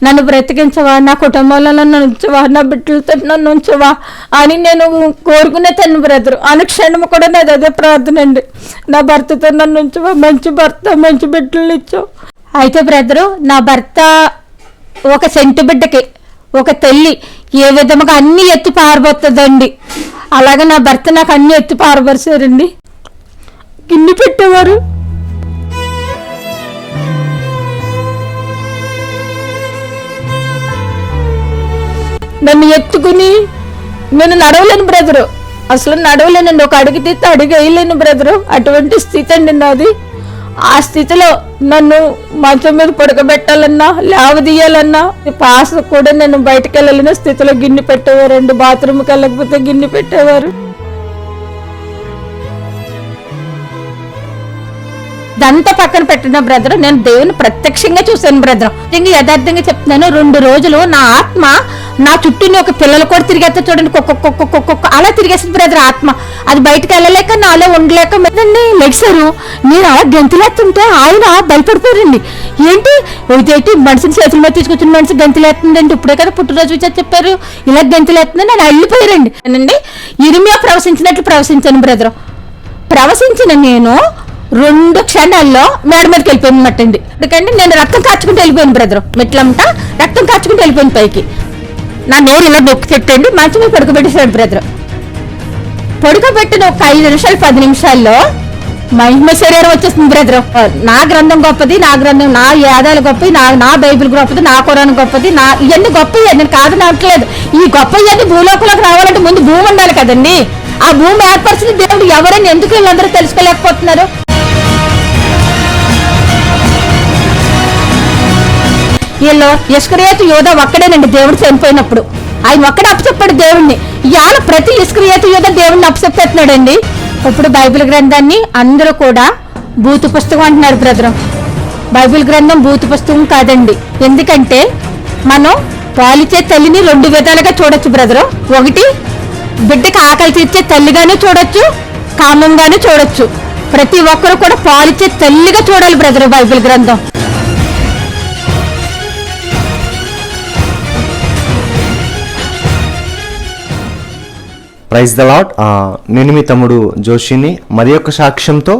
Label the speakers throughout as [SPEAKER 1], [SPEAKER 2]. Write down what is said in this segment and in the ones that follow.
[SPEAKER 1] నన్ను బ్రతికించవా, నా కుటుంబంలో నన్ను ఉంచవా, నా బిడ్డలతో నన్ను ఉంచవా అని నేను కోరుకునే తను బ్రదరు. అనుక్షణము కూడా నాది అదే ప్రార్థన అండి, నా భర్తతో నన్ను ఉంచవా, మంచి భర్త మంచి బిడ్డలు ఇచ్చావు. అయితే బ్రదరు, నా భర్త ఒక సెంటు బిడ్డకి ఒక తల్లి ఏ విధముగా అన్ని ఎత్తి పారబోతుందండి, అలాగే నా భర్త నాకు అన్ని ఎత్తి పారబోసారండి. గిన్నె పెట్టేవారు, నన్ను ఎత్తుకుని నేను నడవలేను బ్రదరు, అసలు నడవలేనండి, ఒక అడుగు తీస్తే అడుగు వేయలేను బ్రదరు. అటువంటి స్థితి అండి నాది. ఆ స్థితిలో నన్ను మంచం మీద పడుకోబెట్టాలన్నా లేవదీయాలన్నా పాస్ కూడా నేను బయటకు వెళ్ళలేని స్థితిలో గిన్నె పెట్టేవారండి. బాత్రూమ్కి వెళ్ళకపోతే గిన్నె పెట్టేవారు. ఇదంతా పక్కన పెట్టిన బ్రదర్, నేను దేవుని ప్రత్యక్షంగా చూశాను బ్రదర్. యథార్థంగా చెప్తున్నాను, 2 రోజులు నా ఆత్మ నా చుట్టూని ఒక పిల్లలు కూడా తిరిగేస్తే చూడండి, కుక్క అలా తిరిగేసింది బ్రదర్ ఆత్మ. అది బయటకు వెళ్ళలేక నాలో ఉండలేక మీదండి లెగ్సారు. నేను అలా గంతులేస్తుంటే ఆయన భయపడిపోయారండి. ఏంటి ఇదేంటి మనిషిని చేతుల మీద తీసుకొచ్చిన మనిషి గంతులేస్తుందండి, ఇప్పుడే కదా పుట్టినరోజు విచారు చెప్పారు, ఇలా గంతులేస్తుందని నేను వెళ్ళిపోయారండి. అండి ఇరిమియా ప్రవశించినట్లు ప్రవశించాను బ్రదర్. ప్రవశించిన నేను 2 క్షణాల్లో మేడ మీదకి వెళ్ళిపోయింది అనమాట అండి. ఎందుకంటే నేను రక్తం కాచుకుంటూ వెళ్ళిపోయాను బ్రదర్, మెట్లంతా రక్తం కాచుకుంటూ వెళ్ళిపోయింది పైకి. నా నోరు ఇలా నొక్కి పెట్టండి, మంచి మీద పడుకోబెట్టేసాడు బ్రదర్. పడుకోబెట్టిన ఒక 5 నిమిషాలు 10 నిమిషాల్లో మహిమ శరీరం వచ్చేస్తుంది బ్రదర్. నా గ్రంథం గొప్పది, నా గ్రంథం నా యాదాలు గొప్పది, నా బైబిల్ గొప్పది, నా ఖురాన్ గొప్పది, నా ఇవన్నీ గొప్పవి. నేను కాదని అనట్లేదు. ఈ గొప్ప ఇవన్నీ భూలోకంలోకి రావాలంటే ముందు భూమి ఉండాలి కదండి. ఆ భూమి ఏర్పరిచిన దేవుడు ఎవరైనా ఎందుకు వీళ్ళందరూ తెలుసుకోలేకపోతున్నారు? వీళ్ళు ఇస్కరియోతు యోధా ఒక్కడేనండి దేవుడు చనిపోయినప్పుడు, ఆయన ఒక్కడే అప్పచెప్పాడు దేవుణ్ణి. ఇవాళ ప్రతి ఇస్కరియోతు యోధా దేవుడిని అప్పచెప్పేస్తున్నాడండి. ఇప్పుడు బైబిల్ గ్రంథాన్ని అందరూ కూడా భూత పుస్తకం అంటున్నారు బ్రదర్. బైబిల్ గ్రంథం భూత పుస్తకం కాదండి. ఎందుకంటే మనం పాలిచ్చే తల్లిని 2 విధాలుగా చూడొచ్చు బ్రదర్. ఒకటి, బిడ్డకి ఆకలి తీర్చే తల్లిగానే చూడొచ్చు, కామంగానే చూడొచ్చు. ప్రతి ఒక్కరు కూడా పాలిచ్చే తల్లిగా చూడాలి బ్రదర్ బైబిల్ గ్రంథం.
[SPEAKER 2] Praise the lord. నేను మీ తమ్ముడు జోషిని మరి యొక్క సాక్ష్యంతో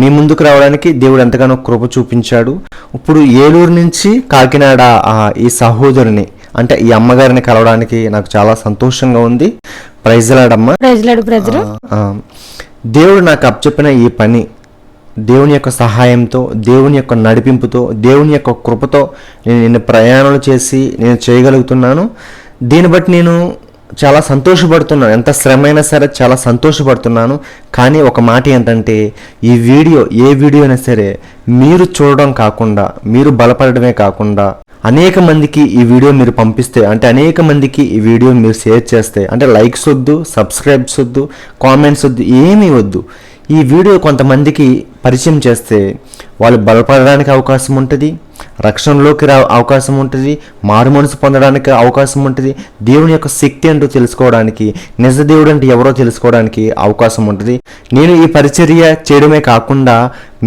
[SPEAKER 2] మీ ముందుకు రావడానికి దేవుడు ఎంతగానో కృప చూపించాడు. ఇప్పుడు ఏలూరు నుంచి కాకినాడ ఈ సహోదరుని అంటే ఈ అమ్మగారిని కలవడానికి నాకు చాలా సంతోషంగా ఉంది. ప్రైజ్ లార్డ్ అమ్మ. దేవుడు నాకు అప్పచెప్పిన ఈ పని దేవుని యొక్క సహాయంతో, దేవుని యొక్క నడిపింపుతో, దేవుని యొక్క కృపతో నేను ప్రయాణాలు చేసి నేను చేయగలుగుతున్నాను. దీన్ని బట్టి నేను చాలా సంతోషపడుతున్నాను. ఎంత శ్రమ అయినా సరే చాలా సంతోషపడుతున్నాను. కానీ ఒక మాట ఏంటంటే, ఈ వీడియో ఏ వీడియో అయినా సరే మీరు చూడడం కాకుండా, మీరు బలపడడమే కాకుండా అనేక మందికి ఈ వీడియో మీరు పంపిస్తే, అంటే అనేక మందికి ఈ వీడియో మీరు షేర్ చేస్తే, అంటే లైక్స్ వద్దు, సబ్స్క్రైబ్స్ వద్దు, కామెంట్స్ వద్దు, ఏమీ వద్దు. ఈ వీడియో కొంతమందికి పరిచయం చేస్తే వాళ్ళు బలపడడానికి అవకాశం ఉంటుంది, రక్షణలోకి అవకాశం ఉంటుంది, మారు మనసు పొందడానికి అవకాశం ఉంటుంది, దేవుని యొక్క శక్తి అంటూ తెలుసుకోవడానికి, నిజ దేవుడు అంటే ఎవరో తెలుసుకోవడానికి అవకాశం ఉంటుంది. నేను ఈ పరిచర్య చేయడమే కాకుండా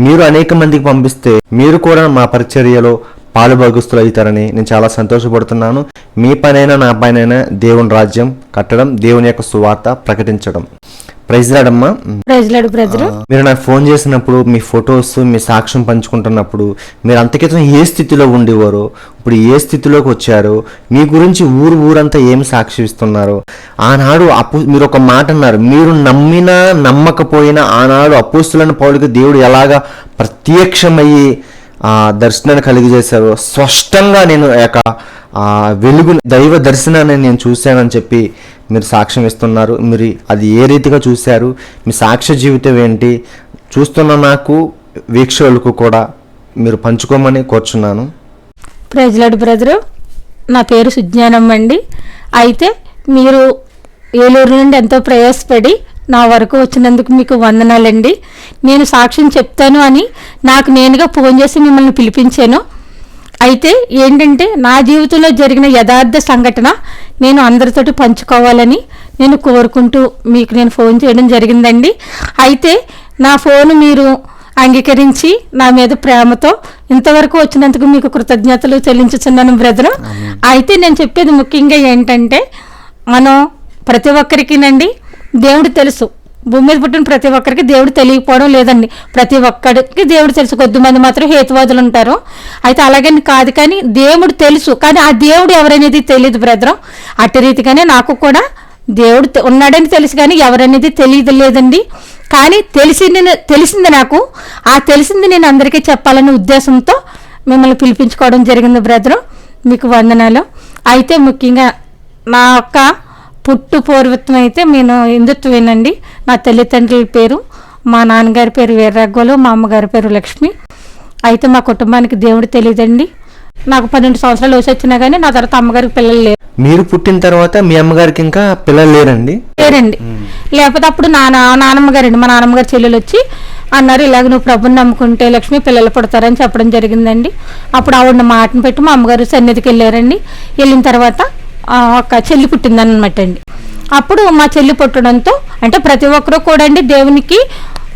[SPEAKER 2] మీరు అనేక మందికి పంపిస్తే మీరు కూడా మా పరిచర్యలో పాలుభాగస్తులు అవుతారని నేను చాలా సంతోషపడుతున్నాను. మీ పనైనా నా పనైనా దేవుని రాజ్యం కట్టడం, దేవుని యొక్క సువార్త ప్రకటించడం. ప్రైజ్ లార్డ్ అమ్మా. మీరు నాకు ఫోన్ చేసినప్పుడు మీ ఫొటోస్, మీ సాక్ష్యం పంచుకుంటున్నప్పుడు మీరు అంతకితం ఏ స్థితిలో ఉండేవారో, ఇప్పుడు ఏ స్థితిలోకి వచ్చారో, మీ గురించి ఊరంతా ఏమి సాక్షిస్తున్నారో. ఆనాడు మీరు ఒక మాట అన్నారు, మీరు నమ్మినా నమ్మకపోయినా ఆనాడు అపోస్తులైన పౌలుకి దేవుడు ఎలాగా ప్రత్యక్షమయ్యి దర్శనాన్ని కలిగజేశారు. స్పష్టంగా నేను వెలుగు దైవ దర్శనాన్ని నేను చూశానని చెప్పి మీరు సాక్ష్యం ఇస్తున్నారు. మీరు అది ఏ రీతిగా చూశారు, మీ సాక్ష్య జీవితం ఏంటి, చూస్తున్న నాకు వీక్షకులకు కూడా మీరు పంచుకోమని కోరుచున్నాను.
[SPEAKER 1] Praise lord brother. నా పేరు సుజ్ఞానమ్మ అండి. అయితే మీరు ఏలూరు నుండి ఎంతో ప్రయాసపడి నా వరకు వచ్చినందుకు మీకు వందనాలండి. నేను సాక్ష్యం చెప్తాను అని నాకు నేనుగా ఫోన్ చేసి మిమ్మల్ని పిలిపించాను. అయితే ఏంటంటే నా జీవితంలో జరిగిన యథార్థ సంఘటన నేను అందరితోటి పంచుకోవాలని నేను కోరుకుంటూ మీకు నేను ఫోన్ చేయడం జరిగిందండి. అయితే నా ఫోన్ మీరు అంగీకరించి నా మీద ప్రేమతో ఇంతవరకు వచ్చినందుకు మీకు కృతజ్ఞతలు చెల్లించుచున్నాను బ్రదర్. అయితే నేను చెప్పేది ముఖ్యంగా ఏంటంటే, మనం ప్రతి ఒక్కరికినండి దేవుడు తెలుసు. భూమి మీద పుట్టిన ప్రతి ఒక్కరికి దేవుడు తెలియకపోవడం లేదండి. ప్రతి ఒక్కరికి దేవుడు తెలుసు. కొద్దిమంది మాత్రం హేతువాదులు ఉంటారు. అయితే అలాగని కాదు, కానీ దేవుడు తెలుసు. కానీ ఆ దేవుడు ఎవరనేది తెలియదు బ్రదర్. అట్టి రీతిగానే నాకు కూడా దేవుడు ఉన్నాడని తెలుసు, కానీ ఎవరనేది తెలియదు లేదండి. కానీ తెలిసింది నాకు. ఆ తెలిసింది నేను అందరికీ చెప్పాలనే ఉద్దేశంతో మిమ్మల్ని పిలిపించుకోవడం జరిగింది బ్రదరు. మీకు వందనాలు. అయితే ముఖ్యంగా నా యొక్క పుట్టు పూర్వత్వం అయితే నేను హిందుత్వేనండి. నా తల్లిదండ్రుల పేరు, మా నాన్నగారి పేరు వీర్రాఘవులు, మా అమ్మగారి పేరు లక్ష్మి. అయితే మా కుటుంబానికి దేవుడు తెలియదండి. నాకు 12 సంవత్సరాలు వయసు వచ్చినా కానీ నా తర్వాత అమ్మగారికి పిల్లలు లేరు.
[SPEAKER 2] మీరు పుట్టిన తర్వాత మీ అమ్మగారికి ఇంకా పిల్లలు లేరండి?
[SPEAKER 1] లేరండి. లేకపోతే అప్పుడు నానమ్మ గారండి, మా నాన్నమ్మగారు చెల్లెలు వచ్చి అన్నారు, ఇలాగ నువ్వు ప్రభుని నమ్ముకుంటే లక్ష్మి పిల్లలు పుడతారని చెప్పడం జరిగిందండి. అప్పుడు ఆవిడ మాటను పెట్టి మా అమ్మగారు సన్నిధికి వెళ్ళారండి. వెళ్ళిన తర్వాత ఒక చెల్లి పుట్టిందనమాట అండి. అప్పుడు మా చెల్లి పుట్టడంతో, అంటే ప్రతి ఒక్కరూ కూడా అండి దేవునికి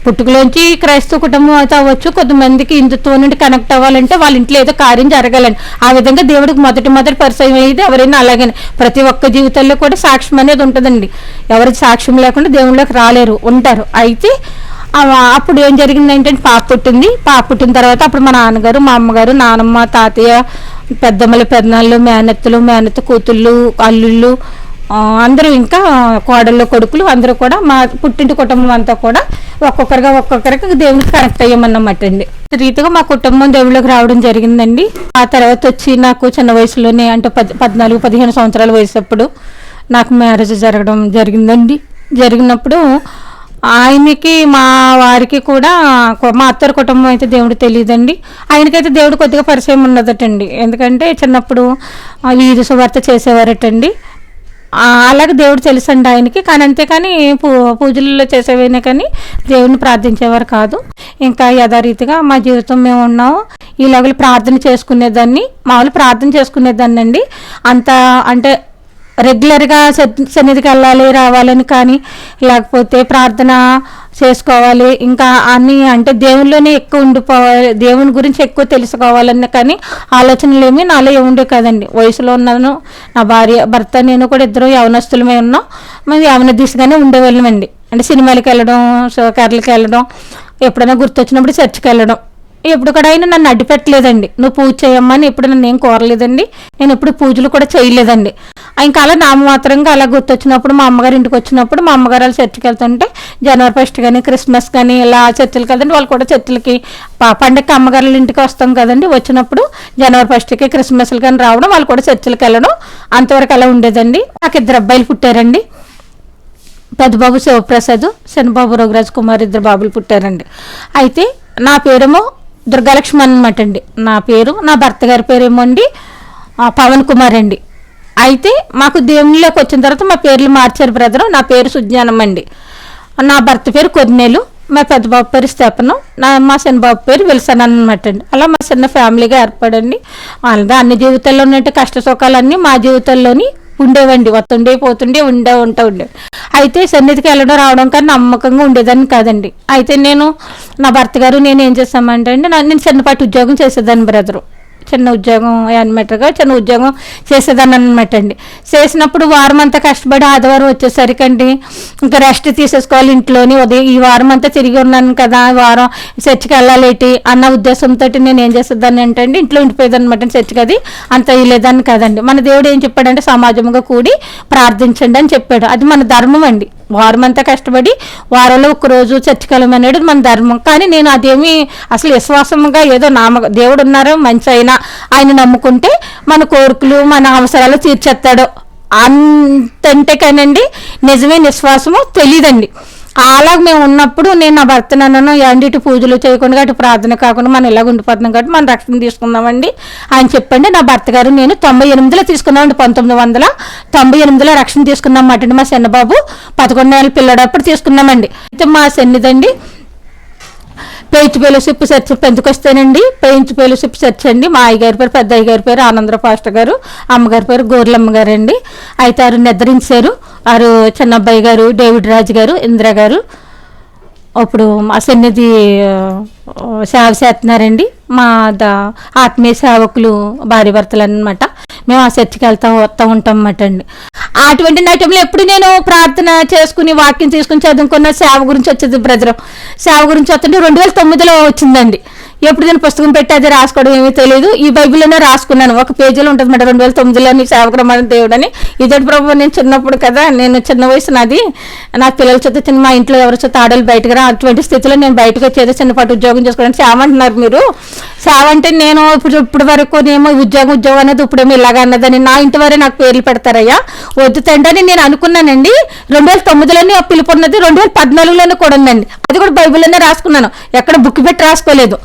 [SPEAKER 1] పుట్టుకలోంచి క్రైస్తవ కుటుంబం అయితే అవ్వచ్చు, కొంతమందికి హిందుత్వం నుండి కనెక్ట్ అవ్వాలంటే వాళ్ళ ఇంట్లో ఏదో కార్యం జరగాలండి. ఆ విధంగా దేవుడికి మొదటి పరిచయం అయ్యేది ఎవరైనా అలాగని. ప్రతి ఒక్క జీవితంలో కూడా సాక్ష్యం అనేది ఉంటుందండి. ఎవరి సాక్ష్యం లేకుండా దేవుళ్ళకి రాలేరు, ఉంటారు. అయితే అప్పుడు ఏం జరిగిందంటే పాప పుట్టిన తర్వాత అప్పుడు మా నాన్నగారు, మా అమ్మగారు, నానమ్మ, తాతయ్య, పెద్దమ్మలు, పెద్దనాళ్ళు, మేనత్త కూతుళ్ళు, అల్లుళ్ళు, అందరూ ఇంకా కోడళ్ళు, కొడుకులు అందరూ కూడా మా పుట్టింటి కుటుంబం అంతా కూడా ఒక్కొక్కరికి దేవునికి కనెక్ట్ అయ్యామన్నమాట అండి. రీతిగా మా కుటుంబం దేవుళ్ళకి రావడం జరిగిందండి. ఆ తర్వాత వచ్చి నాకు చిన్న వయసులోనే, అంటే 14-15 సంవత్సరాల వయసు అప్పుడు నాకు మ్యారేజ్ జరగడం జరిగిందండి. జరిగినప్పుడు ఆయనకి, మా వారికి కూడా, మా అత్తరి కుటుంబం అయితే దేవుడు తెలియదండి. ఆయనకైతే దేవుడు కొద్దిగా పరిచయం ఉన్నదటండి. ఎందుకంటే చిన్నప్పుడు వీధి సువార్త చేసేవారటండి. అలాగే దేవుడు తెలుసండి ఆయనకి. కానీ అంతేకాని పూజల్లో చేసేవైనా కానీ దేవుడిని ప్రార్థించేవారు కాదు. ఇంకా యథారీతిగా మా జీవితం మేము ఉన్నాము. ఇలాగ ప్రార్థన చేసుకునేదాన్ని, మామూలు ప్రార్థన చేసుకునేదాన్ని అండి. అంత అంటే రెగ్యులర్గా సన్నిధికి వెళ్ళాలి రావాలని కానీ, లేకపోతే ప్రార్థన చేసుకోవాలి ఇంకా అన్నీ, అంటే దేవుళ్ళలోనే ఎక్కువ ఉండిపోవాలి, దేవుని గురించి ఎక్కువ తెలుసుకోవాలని కానీ ఆలోచనలు ఏమీ నాలో ఏముండే కదండి. వయసులో ఉన్నాను, నా భర్త నేను కూడా ఇద్దరు యవనస్తులమే ఉన్నాం. మేము యవన దిశగానే ఉండేవాళ్ళమండి. అంటే సినిమాలకు వెళ్ళడం, కేరళకి వెళ్ళడం, ఎప్పుడైనా గుర్తొచ్చినప్పుడు చర్చికి వెళ్ళడం. ఎప్పుడు కూడా అయినా నన్ను అడ్డుపెట్టలేదండి. నువ్వు పూజ చేయమ్మని ఎప్పుడు నన్ను ఏం కోరలేదండి. నేను ఎప్పుడు పూజలు కూడా చేయలేదండి. ఇంకా అలా నామమాత్రంగా అలా గుర్తొచ్చినప్పుడు, మా అమ్మగారి ఇంటికి వచ్చినప్పుడు, మా అమ్మగారు వాళ్ళు చర్చికి వెళ్తుంటే జనవరి 1 కానీ క్రిస్మస్ కానీ ఇలా చర్చిలకు వెళ్తుంటే వాళ్ళు కూడా చర్చిలకి పండగకి అమ్మగారుల ఇంటికి వస్తాం కదండి. వచ్చినప్పుడు జనవరి 1కి క్రిస్మస్లు కానీ రావడం, వాళ్ళు కూడా చర్చిలకు వెళ్ళడం, అంతవరకు అలా ఉండేదండి. నాకు 2 అబ్బాయిలు పుట్టారండి. పెద్ద బాబు శివప్రసాద్, చిన్నబాబు రఘురాజ్ కుమార్, 2 బాబులు పుట్టారండి. అయితే నా పేరేమో దుర్గాలక్ష్మి అనమాట అండి నా పేరు. నా భర్త గారి పేరేమో అండి పవన్ కుమార్ అండి. అయితే మాకు దేవునిలోకి వచ్చిన తర్వాత మా పేర్లు మార్చారు బ్రదరు. నా పేరు సుజ్ఞానం అండి. నా భర్త పేరు కొన్నేలు, మా పెద్ద బాబు పేరు స్తెపను, మా చిన్న బాబు పేరు విల్సన్ అనమాట అండి. అలా మా చిన్న ఫ్యామిలీగా ఏర్పడండి. వాళ్ళది అన్ని జీవితాల్లో ఉన్నట్టు కష్ట సుఖాలన్నీ మా జీవితంలోని ఉండేవండి. వస్తుండే పోతుండే ఉండే. అయితే సన్నిధికి వెళ్ళడం రావడం కానీ నమ్మకంగా ఉండేదాన్ని కాదండి. అయితే నా భర్త గారు నేను ఏం చేస్తామంటే అండి, నేను చిన్నపాటి ఉద్యోగం చేసేదాన్ని బ్రదరు. చిన్న ఉద్యోగం యానిమేటర్గా చిన్న ఉద్యోగం చేసేదాన్ని అనమాట అండి. చేసినప్పుడు వారం అంతా కష్టపడి ఆదివారం వచ్చేసరికి అండి ఇంకా రెస్ట్ తీసేసుకోవాలి ఇంట్లోని. ఉదయం ఈ వారం అంతా తిరిగి ఉన్నాను కదా, వారం చర్చికి వెళ్ళాలేటి అన్న ఉద్దేశంతో నేను ఏం చేసేదాన్ని అంటే అండి, ఇంట్లో ఉండిపోయేదాన్ని అనమాట. చర్చికి అది అంత ఇయ్యలేదాన్ని కాదండి. మన దేవుడు ఏం చెప్పాడంటే సమాజంగా కూడి ప్రార్థించండి అని చెప్పాడు. అది మన ధర్మం అండి. వారం అంతా కష్టపడి వారంలో ఒక్కరోజు చర్చికి వెళ్ళమనేది మన ధర్మం. కానీ నేను అదేమి అసలు విశ్వాసంగా ఏదో దేవుడు ఉన్నారు మంచి అయినా ఆయన నమ్ముకుంటే మన కోరికలు మన అవసరాలు తీర్చేస్తాడు అంతంటే కానండి నిజమే విశ్వాసము తెలియదండి. అలాగ మేము ఉన్నప్పుడు నేను నా భర్త నన్ను ఇటు పూజలు చేయకుండా అటు ప్రార్థన కాకుండా మనం ఇలాగ ఉండిపోతున్నాం కాబట్టి మనం రక్షణ తీసుకుందామండి అని చెప్పండి. నా భర్త గారు నేను 98లో తీసుకున్నామండి. 1998లో రక్షణ తీసుకున్నాం అండి. మా చిన్నబాబు 11 ఏళ్ళ పిల్లడప్పుడు తీసుకున్నామండి. అయితే మా సన్నిధండి పెయించ్ ఫెలోషిప్ చర్చ్ పెంచుకొస్తేనండి. పెయించ్ ఫెలోషిప్ చర్చ్ అండి. మా అయ్యగారి పేరు పెద్ద అయ్యగారి పేరు ఆనందరావు పాస్టర్ గారు, అమ్మగారి పేరు గోర్లమ్మ గారు అండి. అయితే వారు నిద్రించారు. వారు చిన్న అబ్బాయి గారు డేవిడ్ రాజు గారు, ఇందిరా గారు, అప్పుడు మా సన్నిధి సేవ చేస్తున్నారండి. మా ఆత్మీయ సేవకులు భార్య భర్తలు అనమాట. మేము ఆ చర్చికి వస్తూ ఉంటాం అన్నమాట అండి. అటువంటి టైంలో ఎప్పుడు నేను ప్రార్థన చేసుకుని వాక్యం తీసుకుని చదువుకున్న సేవ గురించి వచ్చేది బ్రదర్. సేవ గురించి వస్తుంటే 2009లో వచ్చిందండి. ఎప్పుడు నేను పుస్తకం పెట్టి అది రాసుకోవడం ఏమీ తెలియదు. ఈ బైబిల్లోనే రాసుకున్నాను. ఒక పేజీలో ఉంటుంది మేడం 2009లో నీ సేవకురమైన దేవుడు అని. ఇదే ప్రభు నేను చిన్నప్పుడు కదా, నేను చిన్న వయసు నాది, నా పిల్లల చేత చిన్న మా ఇంట్లో ఎవరి చేత ఆడలు బయటకు రా, అటువంటి స్థితిలో నేను బయటకు వచ్చేది చిన్నపాటి ఉద్యోగం చేసుకోవడానికి. సేవ అంటున్నారు మీరు, సేవ అంటే నేను ఇప్పుడు వరకు ఏమో ఉద్యోగం అనేది ఇప్పుడేమో ఇలాగ అన్నదని నా ఇంటి వారే నాకు పేర్లు పెడతారయ్యా, వద్దు తండ్రి అని నేను అనుకున్నానండి. 2009లోనే ఆ పిలుపు ఉన్నది, 2014లోనే కూడా ఉందండి. అది కూడా బైబిల్లోనే రాసుకున్నాను, ఎక్కడ బుక్ పెట్టి రాసుకోలేదు.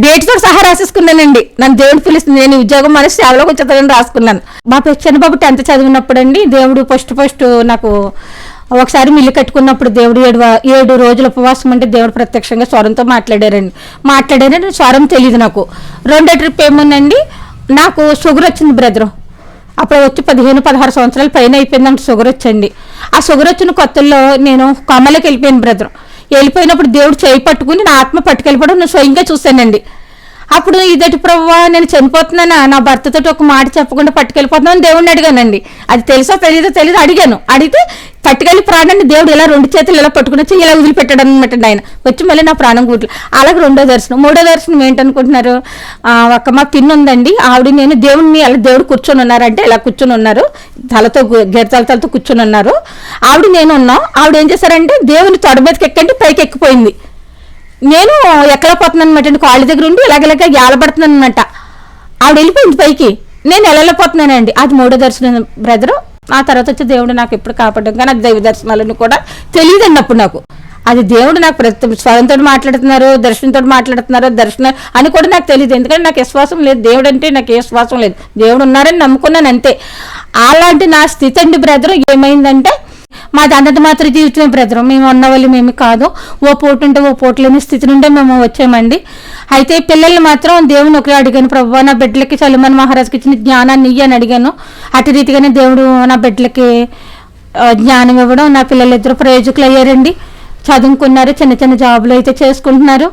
[SPEAKER 1] డేట్తో సహా రాసేసుకున్నానండి. నన్ను దేవుడు పిలుస్తుంది, నేను ఉద్యోగం మన సేవలోకి వచ్చేదని రాసుకున్నాను. మా చిన్నబాబు 10th చదివినప్పుడు అండి దేవుడు ఫస్ట్ నాకు ఒకసారి మిల్లు కట్టుకున్నప్పుడు దేవుడు 7 రోజులు ఉపవాసం అంటే దేవుడు ప్రత్యక్షంగా స్వరంతో మాట్లాడారని స్వరం తెలియదు నాకు. 2వ ట్రిప్ ఏమోనండి, నాకు షుగర్ వచ్చింది బ్రదరు. అప్పుడు వచ్చి 15-16 సంవత్సరాల పైన అయిపోయిందంటే షుగర్ వచ్చండి. ఆ షుగర్ వచ్చిన కొత్తల్లో నేను కొమ్మలోకి వెళ్ళిపోయాను బ్రదరు. వెళ్ళిపోయినప్పుడు దేవుడు చేయి పట్టుకుని నా ఆత్మ పట్టుకెళ్ళిపోవడం నేను స్వయంగా చూశానండి. అప్పుడు ఇదటి ప్రభువా నేను చనిపోతున్నానా, నా భర్తతో ఒక మాట చెప్పకుండా పట్టుకెళ్ళిపోతున్నాను దేవుడిని అడిగానండి. అది తెలుసో తెలియదో అడిగాను. అడిగితే పట్టుకెళ్ళి ప్రాణాన్ని దేవుడు ఇలా 2 చేతులు ఇలా పట్టుకుని వచ్చి ఇలా వదిలిపెట్టాడు అనమాట. ఆయన వచ్చి మళ్ళీ నా ప్రాణం కూట్లు. అలాగే 2వ దర్శనం. 3వ దర్శనం ఏంటనుకుంటున్నారు, ఒక మా పిన్ ఉందండి, ఆవిడ నేను దేవుడిని అలా దేవుడు కూర్చొని ఉన్నారంటే ఇలా కూర్చొని ఉన్నారు, తలతో గెరతలతో కూర్చొని ఉన్నారు. ఆవిడ నేను ఉన్నాం. ఆవిడ ఏం చేశారంటే దేవుని తొడ మీదకి ఎక్కంటే పైకి ఎక్కిపోయింది. నేను ఎక్కలేకపోతున్నాను అనమాట అండి, కాళ్ళ దగ్గర ఉండి ఇలాగ ఏలబడుతున్నాను అనమాట. ఆవిడ వెళ్ళిపోయింది పైకి, నేను వెళ్ళలేకపోతున్నానండి. అది 3వ దర్శనం బ్రదరు. ఆ తర్వాత వచ్చి దేవుడు నాకు ఎప్పుడు కాపాడడం, కానీ అది దైవ దర్శనాలను కూడా తెలియదండి అప్పుడు నాకు. అది దేవుడు నాకు స్వరంతో మాట్లాడుతున్నారు, దర్శనంతో మాట్లాడుతున్నారు, దర్శనం అని కూడా నాకు తెలియదు. ఎందుకంటే నాకు విశ్వాసం లేదు, దేవుడు అంటే నాకు ఏ విశ్వాసం లేదు. దేవుడు ఉన్నారని నమ్ముకున్నాను అంతే. అలాంటి నా స్థితి అండి బ్రదరు. ఏమైందంటే మాది అన్నది మాత్రం జీవితమే బ్రదరు. మేము ఉన్న వాళ్ళు మేము కాదు, ఓ పూట ఉంటే ఓ పూట లేని స్థితి నుండే మేము వచ్చామండి. అయితే పిల్లల్ని మాత్రం దేవుని ఒకరే అడిగాను, ప్రభు నా బిడ్డలకి సలీమాన్ మహారాజుకి ఇచ్చిన జ్ఞానాన్ని ఇయ్యి అని అడిగాను. అటు రీతిగానే దేవుడు నా బిడ్డలకి జ్ఞానం ఇవ్వడం, నా పిల్లలు 2 ప్రయోజకులు అయ్యారండి. చదువుకున్నారు, చిన్న చిన్న జాబులు అయితే చేసుకుంటున్నారు.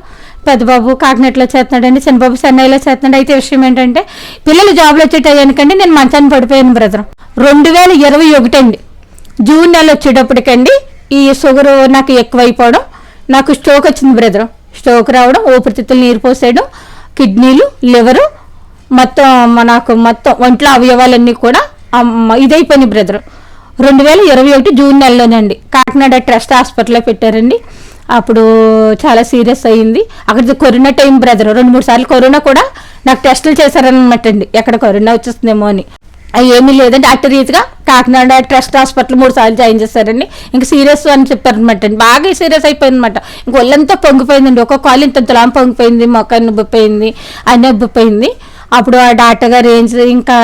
[SPEAKER 1] పెద్దబాబు కాకినాడలో చేస్తున్నాడండి, చిన్నబాబు చెన్నైలో చేస్తున్నాడు. అయితే విషయం ఏంటంటే పిల్లలు జాబులు వచ్చేటయ్యానికండి నేను మంచాన్ని పడిపోయాను బ్రదరు. 2021 అండి జూన్ నెల వచ్చేటప్పటికండి ఈ షుగర్ నాకు ఎక్కువైపోవడం, నాకు స్ట్రోక్ వచ్చింది బ్రదర్. స్ట్రోక్ రావడం, ఊపిరితిత్తులు నీరు పోసేయడం, కిడ్నీలు, లివరు మొత్తం నాకు మొత్తం ఒంట్లో అవయవాలన్నీ కూడా ఇదైపోయినాయి బ్రదర్. 2021 జూన్ నెలలోనండి కాకినాడ ట్రస్ట్ హాస్పిటల్లో పెట్టారండి. అప్పుడు చాలా సీరియస్ అయ్యింది. అక్కడ కరోనా టైం బ్రదర్. 2-3 సార్లు కరోనా కూడా నాకు టెస్టులు చేశారనమాట అండి, ఎక్కడ కరోనా వచ్చేస్తుందేమో అని. ఏమీ లేదండి, అటు రీతిగా కాకినాడ ట్రస్ట్ హాస్పిటల్ 3 సార్లు జాయిన్ చేశారండి. ఇంకా సీరియస్ అని చెప్పారనమాట అండి. బాగా సీరియస్ అయిపోయింది అనమాట. ఇంక ఒళ్ళంతా పొంగిపోయిందండి, ఒక కాలు ఇంత తులాం పొంగిపోయింది, మొక్క ఉబ్బిపోయింది, అన్నీ ఉబ్బిపోయింది. అప్పుడు ఆ డాక్టర్ గారు ఇంకా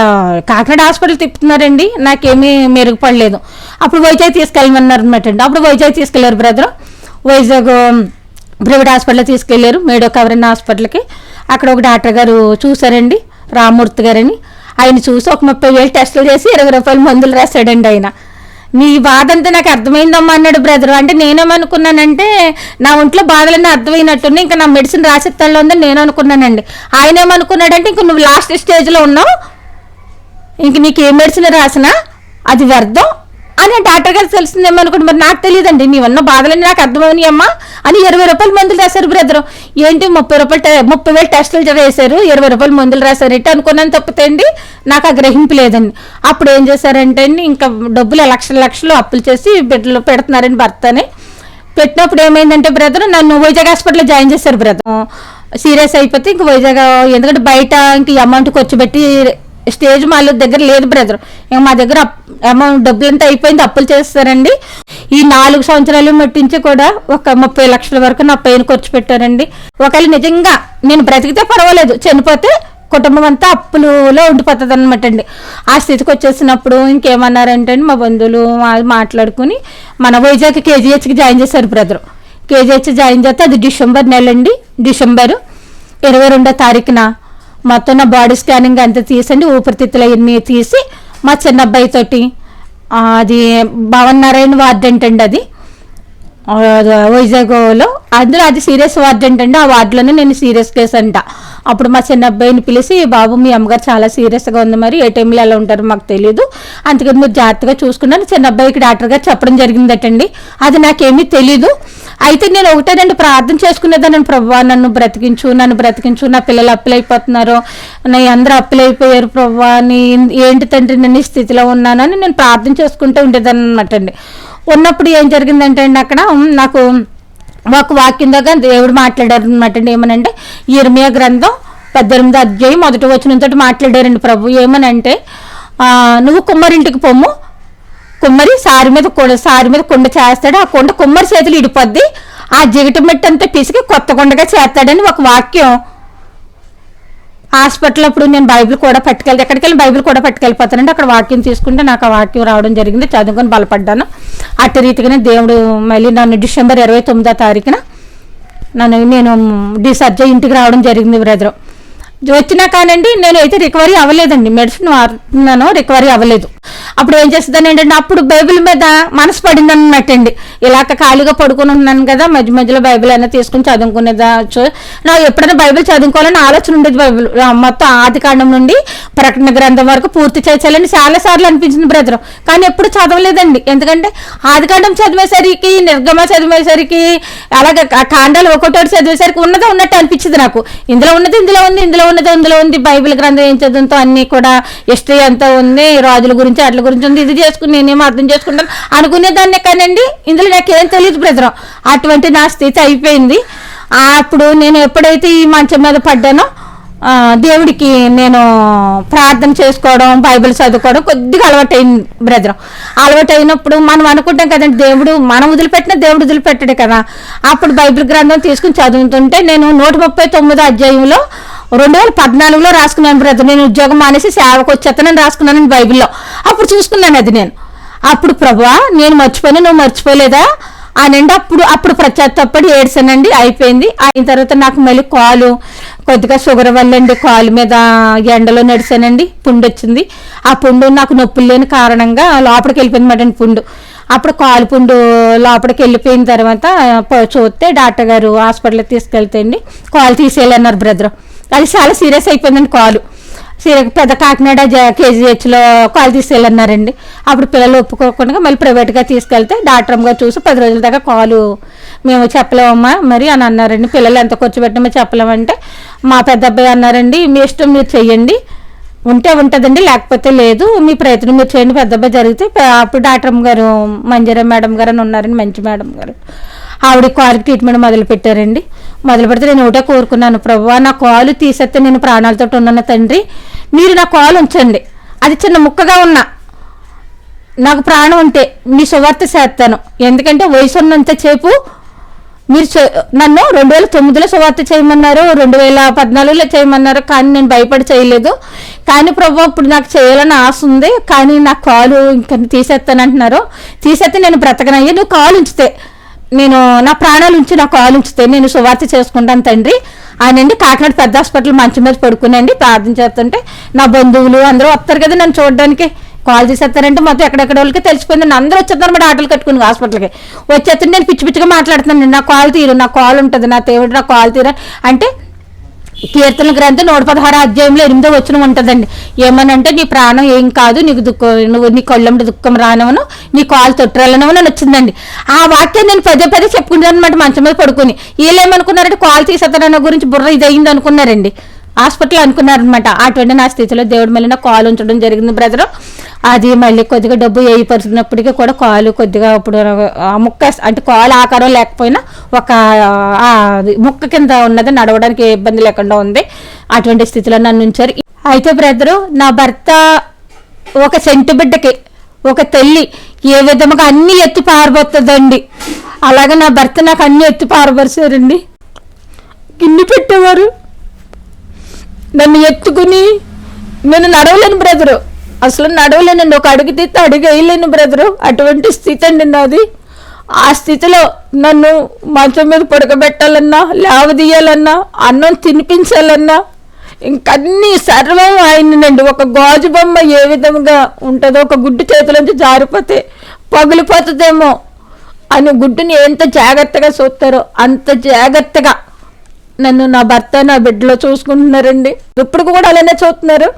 [SPEAKER 1] కాకినాడ హాస్పిటల్ తిప్పుతున్నారండి, నాకేమీ మెరుగుపడలేదు. అప్పుడు వైజాగ్ తీసుకెళ్ళమన్నారు అనమాట అండి. అప్పుడు వైజాగ్ తీసుకెళ్లారు బ్రదర్. వైజాగ్ ప్రైవేట్ హాస్పిటల్ తీసుకెళ్లారు, మేడో కవరన్న హాస్పిటల్కి. అక్కడ ఒక డాక్టర్ గారు చూసారండి, రామ్మూర్తి గారని. ఆయన చూసి ఒక 30,000 టెస్టులు చేసి 20 రూపాయలు మందులు రాశాడండి. ఆయన నీ బాధ అంతా నాకు అర్థమైందమ్మా అన్నాడు బ్రదర్. అంటే నేనేమనుకున్నానంటే నా ఒంట్లో బాధలన్నీ అర్థమైనట్టున్నాయి, ఇంకా నా మెడిసిన్ రాసిస్తాలో ఉందని నేను అనుకున్నానండి. ఆయన ఏమనుకున్నాడంటే ఇంక నువ్వు లాస్ట్ స్టేజ్లో ఉన్నావు, ఇంక నీకు ఏ మెడిసిన్ రాసినా అది వ్యర్థం అని డాక్టర్ గారు తెలిసిందేమనుకోండి. మరి నాకు తెలియదండి, నీవన్న బాధలన్నీ నాకు అర్థమైనాయి అమ్మా అని 20 రూపాయలు మందులు రాశారు బ్రదర్. ఏంటి 30,000 టెస్టులు వేశారు, 20 రూపాయలు మందులు రాశారు ఏంటి అనుకున్నాను తప్పితే అండి నాకు ఆ గ్రహింపు లేదండి. అప్పుడు ఏం చేశారంటే అండి, ఇంకా డబ్బులు లక్షలు అప్పులు చేసి బిడ్డలు పెడుతున్నారని భర్తని. పెట్టినప్పుడు ఏమైందంటే బ్రదర్ నన్ను వైజాగ్ హాస్పిటల్లో జాయిన్ చేశారు బ్రదర్. సీరియస్ అయిపోతే ఇంక వైజాగ్, ఎందుకంటే బయట ఇంక అమౌంట్ ఖర్చు పెట్టి స్టేజ్ మా దగ్గర లేదు బ్రదర్. ఇంకా మా దగ్గర అమౌంట్ డబ్బులంతా అయిపోయింది, అప్పులు చేస్తారండి. ఈ 4 సంవత్సరాలు మట్టించి కూడా ఒక 30 లక్షల వరకు నా పైన ఖర్చు పెట్టారండి. ఒకవేళ నిజంగా నేను బ్రతికితే పర్వాలేదు, చనిపోతే కుటుంబం అంతా అప్పులలో ఉండిపోతుంది అనమాట అండి. ఆ స్థితికి వచ్చేసినప్పుడు ఇంకేమన్నారంటే మా బంధువులు మాట్లాడుకుని మన వైజాగ్ కేజీహెచ్కి జాయిన్ చేశారు బ్రదర్. కేజీహెచ్ జాయిన్ చేస్తే అది డిసెంబర్ నెల అండి. డిసెంబర్ 22వ తారీఖున మొత్తం నా బాడీ స్కానింగ్ అంతా తీసండి, ఊపిరితిత్తులు అవన్నీ తీసి మా చిన్న అబ్బాయితోటి అది భవన్ నారాయణ వార్డ్ ఏంటండి, అది వైజాగ్లో అందులో అది సీరియస్ వార్డు ఏంటంటే ఆ వార్డులోనే నేను సీరియస్ కేసు అంట. అప్పుడు మా చిన్న అబ్బాయిని పిలిచి, బాబు మీ అమ్మగారు చాలా సీరియస్గా ఉంది, మరి ఏ టైంలో ఎలా ఉంటారో మాకు తెలియదు, అందుకని మీరు జాగ్రత్తగా చూసుకున్నాను చిన్న అబ్బాయికి డాక్టర్ గారు చెప్పడం జరిగిందటండి. అది నాకేమీ తెలీదు. అయితే నేను ఒకటేనండి ప్రార్థన చేసుకునేదాన్ని, ప్రభువా నన్ను బ్రతికించు, నా పిల్లలు అప్పులైపోతున్నారు, అందరూ అప్పులైపోయారు ప్రభువా, ఏంటి తండ్రి నేను ఈ స్థితిలో ఉన్నానని నేను ప్రార్థన చేసుకుంటూ ఉండేదాన్ని అనమాట అండి. ఉన్నప్పుడు ఏం జరిగిందంటే అండి, అక్కడ నాకు ఒక వాక్యం దగ్గర దేవుడు మాట్లాడారు అనమాట అండి. ఏమనంటే ఇర్మియా గ్రంథం 18వ అధ్యాయం 1వ వచనంతో మాట్లాడారండి ప్రభు. ఏమనంటే నువ్వు కుమ్మరింటికి పొమ్ము, కుమ్మరి సారి మీద కొండ చేస్తాడు, ఆ కొండ కుమ్మరి చేతులు ఇడిపోద్ది, ఆ జిగటి మెట్టు అంతా పిసికి కొత్త కొండగా చేస్తాడని ఒక వాక్యం. హాస్పిటల్ అప్పుడు నేను బైబిల్ కూడా ఎక్కడికి వెళ్ళి బైబిల్ కూడా పట్టుకెళ్ళిపోతానండి. అక్కడ వాక్యం తీసుకుంటే నాకు ఆ వాక్యం రావడం జరిగింది, చదువుకొని బలపడ్డాను. అట్టి రీతిగానే దేవుడు మళ్ళీ నన్ను డిసెంబర్ 29వ తారీఖున నేను డిశ్చార్జ్ ఇంటికి రావడం జరిగింది బ్రదర్. వచ్చినా కానండి నేను అయితే రికవరీ అవ్వలేదండి, మెడిసిన్ వాడుతున్నాను, రికవరీ అవ్వలేదు. అప్పుడు ఏం చేస్తుందని ఏంటంటే, అప్పుడు బైబిల్ మీద మనసు పడింది అన్నమాట అండి. ఇలాగ ఖాళీగా పడుకుని ఉన్నాను కదా, మధ్య మధ్యలో బైబిల్ అయినా తీసుకుని చదువుకునేదా, నాకు ఎప్పుడైనా బైబిల్ చదువుకోవాలని ఆలోచన ఉండేది. బైబిల్ మొత్తం ఆది కాండం నుండి ప్రకటన గ్రంథం వరకు పూర్తి చేయాలని చాలా సార్లు అనిపించింది బ్రదర్, కానీ ఎప్పుడు చదవలేదండి. ఎందుకంటే ఆది కాండం చదివేసరికి, నిర్గమ చదివేసరికి, అలాగే కాండాలు ఒక్కొక్కటి చదివేసరికి ఉన్నట్టు అనిపించింది నాకు. ఇందులో ఉంది బైబిల్ గ్రంథం ఏం చదువుతో అన్ని కూడా హిస్టరీ అంతా ఉంది, రాజుల గురించి అట్ల గురించి ఉంది, ఇది చేసుకుని నేనేమో అర్థం చేసుకుంటాను అనుకునేదాన్నే కానండి ఇందులో నాకేం తెలియదు బ్రదర్. అటువంటి నా స్థితి అయిపోయింది. అప్పుడు నేను ఎప్పుడైతే ఈ మంచం మీద పడ్డానో దేవుడికి నేను ప్రార్థన చేసుకోవడం, బైబిల్ చదువుకోవడం కొద్దిగా అలవాటైంది బ్రదర్. అలవాటైనప్పుడు మనం అనుకుంటాం కదండి, దేవుడు మనం వదిలిపెట్టినా దేవుడు వదిలిపెట్టాడు కదా. అప్పుడు బైబిల్ గ్రంథం తీసుకుని చదువుతుంటే నేను 139వ అధ్యాయంలో 2014లో రాసుకున్నాను బ్రదర్. నేను ఉద్యోగం మానేసి సేవకు వచ్చేస్తానని రాసుకున్నాను బైబిల్లో. అప్పుడు చూసుకున్నాను అది నేను. అప్పుడు ప్రభువా నేను మర్చిపోయినా, నువ్వు మర్చిపోలేదా అనండి. అప్పుడు ప్రత్యేకపడి ఏడ్చానండి. అయిపోయింది. అయిన తర్వాత నాకు మళ్ళీ కాలు కొద్దిగా షుగర్ వల్ల అండి కాలు మీద ఎండలో నడిచానండి, పుండు వచ్చింది. ఆ పుండు నాకు నొప్పులు లేని కారణంగా లోపలికి వెళ్ళిపోయింది మాట పుండు. అప్పుడు కాలు పుండు లోపలికి వెళ్ళిపోయిన తర్వాత చూస్తే డాక్టర్ గారు హాస్పిటల్కి తీసుకెళ్తే అండి కాలు తీసేయాలన్నారు బ్రదర్. అది చాలా సీరియస్ అయిపోయిందండి కాలు. పెద్ద కాకినాడ కేజీహెచ్లో కాలు తీసుకెళ్ళన్నారండి. అప్పుడు పిల్లలు ఒప్పుకోకుండా మళ్ళీ ప్రైవేట్గా తీసుకెళ్తే డాక్టర్ అమ్మగారు చూసి 10 రోజుల దాకా కాలు మేము చెప్పలేమమ్మా మరి అని అన్నారండి. పిల్లలు ఎంత ఖర్చు పెట్టామో చెప్పలేమంటే మా పెద్ద అబ్బాయి అన్నారండి, మీ ఇష్టం మీరు చెయ్యండి, ఉంటే ఉంటుందండి లేకపోతే లేదు, మీ ప్రయత్నం మీరు చేయండి. పెద్ద అబ్బాయి జరిగితే అప్పుడు డాక్టర్ అమ్మగారు మంజీరా మేడం గారు అని ఉన్నారండి, మంచి మేడం గారు, ఆవిడ కాలుకి ట్రీట్మెంట్ మొదలు పెట్టారండి. మొదలు పెడితే నేను ఒకటే కోరుకున్నాను, ప్రభువా నా కాలు తీసేస్తే నేను ప్రాణాలతో ఉన్నాను తండ్రి, మీరు నా కాలు ఉంచండి, అది చిన్న ముక్కగా ఉన్నా నాకు ప్రాణం ఉంటే మీ సువార్త చేస్తాను. ఎందుకంటే వయసు ఉన్నంత సేపు మీరు నన్ను 2009లో సువార్త చేయమన్నారు, 2014లో చేయమన్నారు, కానీ నేను భయపడి చేయలేదు. కానీ ప్రభు ఇప్పుడు నాకు చేయాలని ఆశ ఉంది, కానీ నా కాలు ఇంకా తీసేస్తానంటున్నారు, తీసేస్తే నేను బ్రతకనయ్యా, నువ్వు కాలు ఉంచితే నేను నా ప్రాణాలు ఉంచి నా కాలు ఉంచితే నేను సువార్త చేసుకుంటాను తండ్రి అనండి. కాకినాడ పెద్ద హాస్పిటల్ మంచం మీద పడుకునండి ప్రార్థన చేస్తుంటే నా బంధువులు అందరూ వస్తారు కదా నన్ను చూడడానికి, కాల్ చేసేస్తారంటే మొత్తం ఎక్కడెక్కడ వాళ్ళకి తెలిసిపోయింది. అందరూ వచ్చేస్తారు మాట ఆటలు కట్టుకుని హాస్పిటల్కి వచ్చేస్తే నేను పిచ్చి పిచ్చిగా మాట్లాడుతున్నాను, నా కాల్ తీరు, నా కాల్ ఉంటుంది, నా దేవుడు నా కాల్ తీరు అంటే కీర్తన గ్రంథం 116 అధ్యాయంలో 8వ వచనం ఉంటుందండి. ఏమనంటే నీ ప్రాణం ఏం కాదు, నీకు నువ్వు నీ కళ్ళంటి దుఃఖం రానవను, నీ కాలు తొట్టురాలనవను అని వచ్చిందండి. ఆ వాక్యం నేను పదే చెప్పుకుంటాను అనమాట మంచం మీద పడుకుని. వీళ్ళు ఏమనుకున్నారంటే కాలు తీసేస్తారన్న గురించి బుర్ర ఇది అయింది అనుకున్నారండి, హాస్పిటల్ అనుకున్నారనమాట. అటువంటి నా స్థితిలో దేవుడు మళ్ళీ నా కాలు ఉంచడం జరిగింది బ్రదర్. అది మళ్ళీ కొద్దిగా డబ్బు వేయపరిచినప్పటికీ కూడా కాలు కొద్దిగా ఇప్పుడు ముక్క అంటే కాలు ఆకారం లేకపోయినా ఒక ముక్క కింద ఉన్నది, నడవడానికి ఏ ఇబ్బంది లేకుండా ఉంది. అటువంటి స్థితిలో నన్ను ఉంచారు. అయితే బ్రదరు నా భర్త ఒక సెంటి బిడ్డకి ఒక తల్లి ఏ విధముగా అన్ని ఎత్తి పారబోతుందండి, అలాగే నా భర్త నాకు అన్ని ఎత్తి పారబరిచారండి. గిన్నె పెట్టేవారు, నన్ను ఎత్తుకుని నేను నడవలేను బ్రదరు, అసలు నడవలేనండి, ఒక అడుగు తీస్తే అడుగు వేయలేను బ్రదరు. అటువంటి స్థితి అండి నాది. ఆ స్థితిలో నన్ను మంచం మీద పడుకోబెట్టాలన్నా, లేవదీయాలన్నా, అన్నం తినిపించాలన్నా ఇంకన్నీ సర్వం ఆయనండి. ఒక గాజు బొమ్మ ఏ విధంగా ఉంటుందో, ఒక గుడ్డు చేతులోంచి జారిపోతే పగిలిపోతుందేమో అని గుడ్డుని ఎంత జాగ్రత్తగా చూస్తారో అంత జాగ్రత్తగా నన్ను, నా భర్త, నా బిడ్డలో చూసుకుంటున్నారండి. ఇప్పుడు కూడా అలానే చూస్తున్నారు.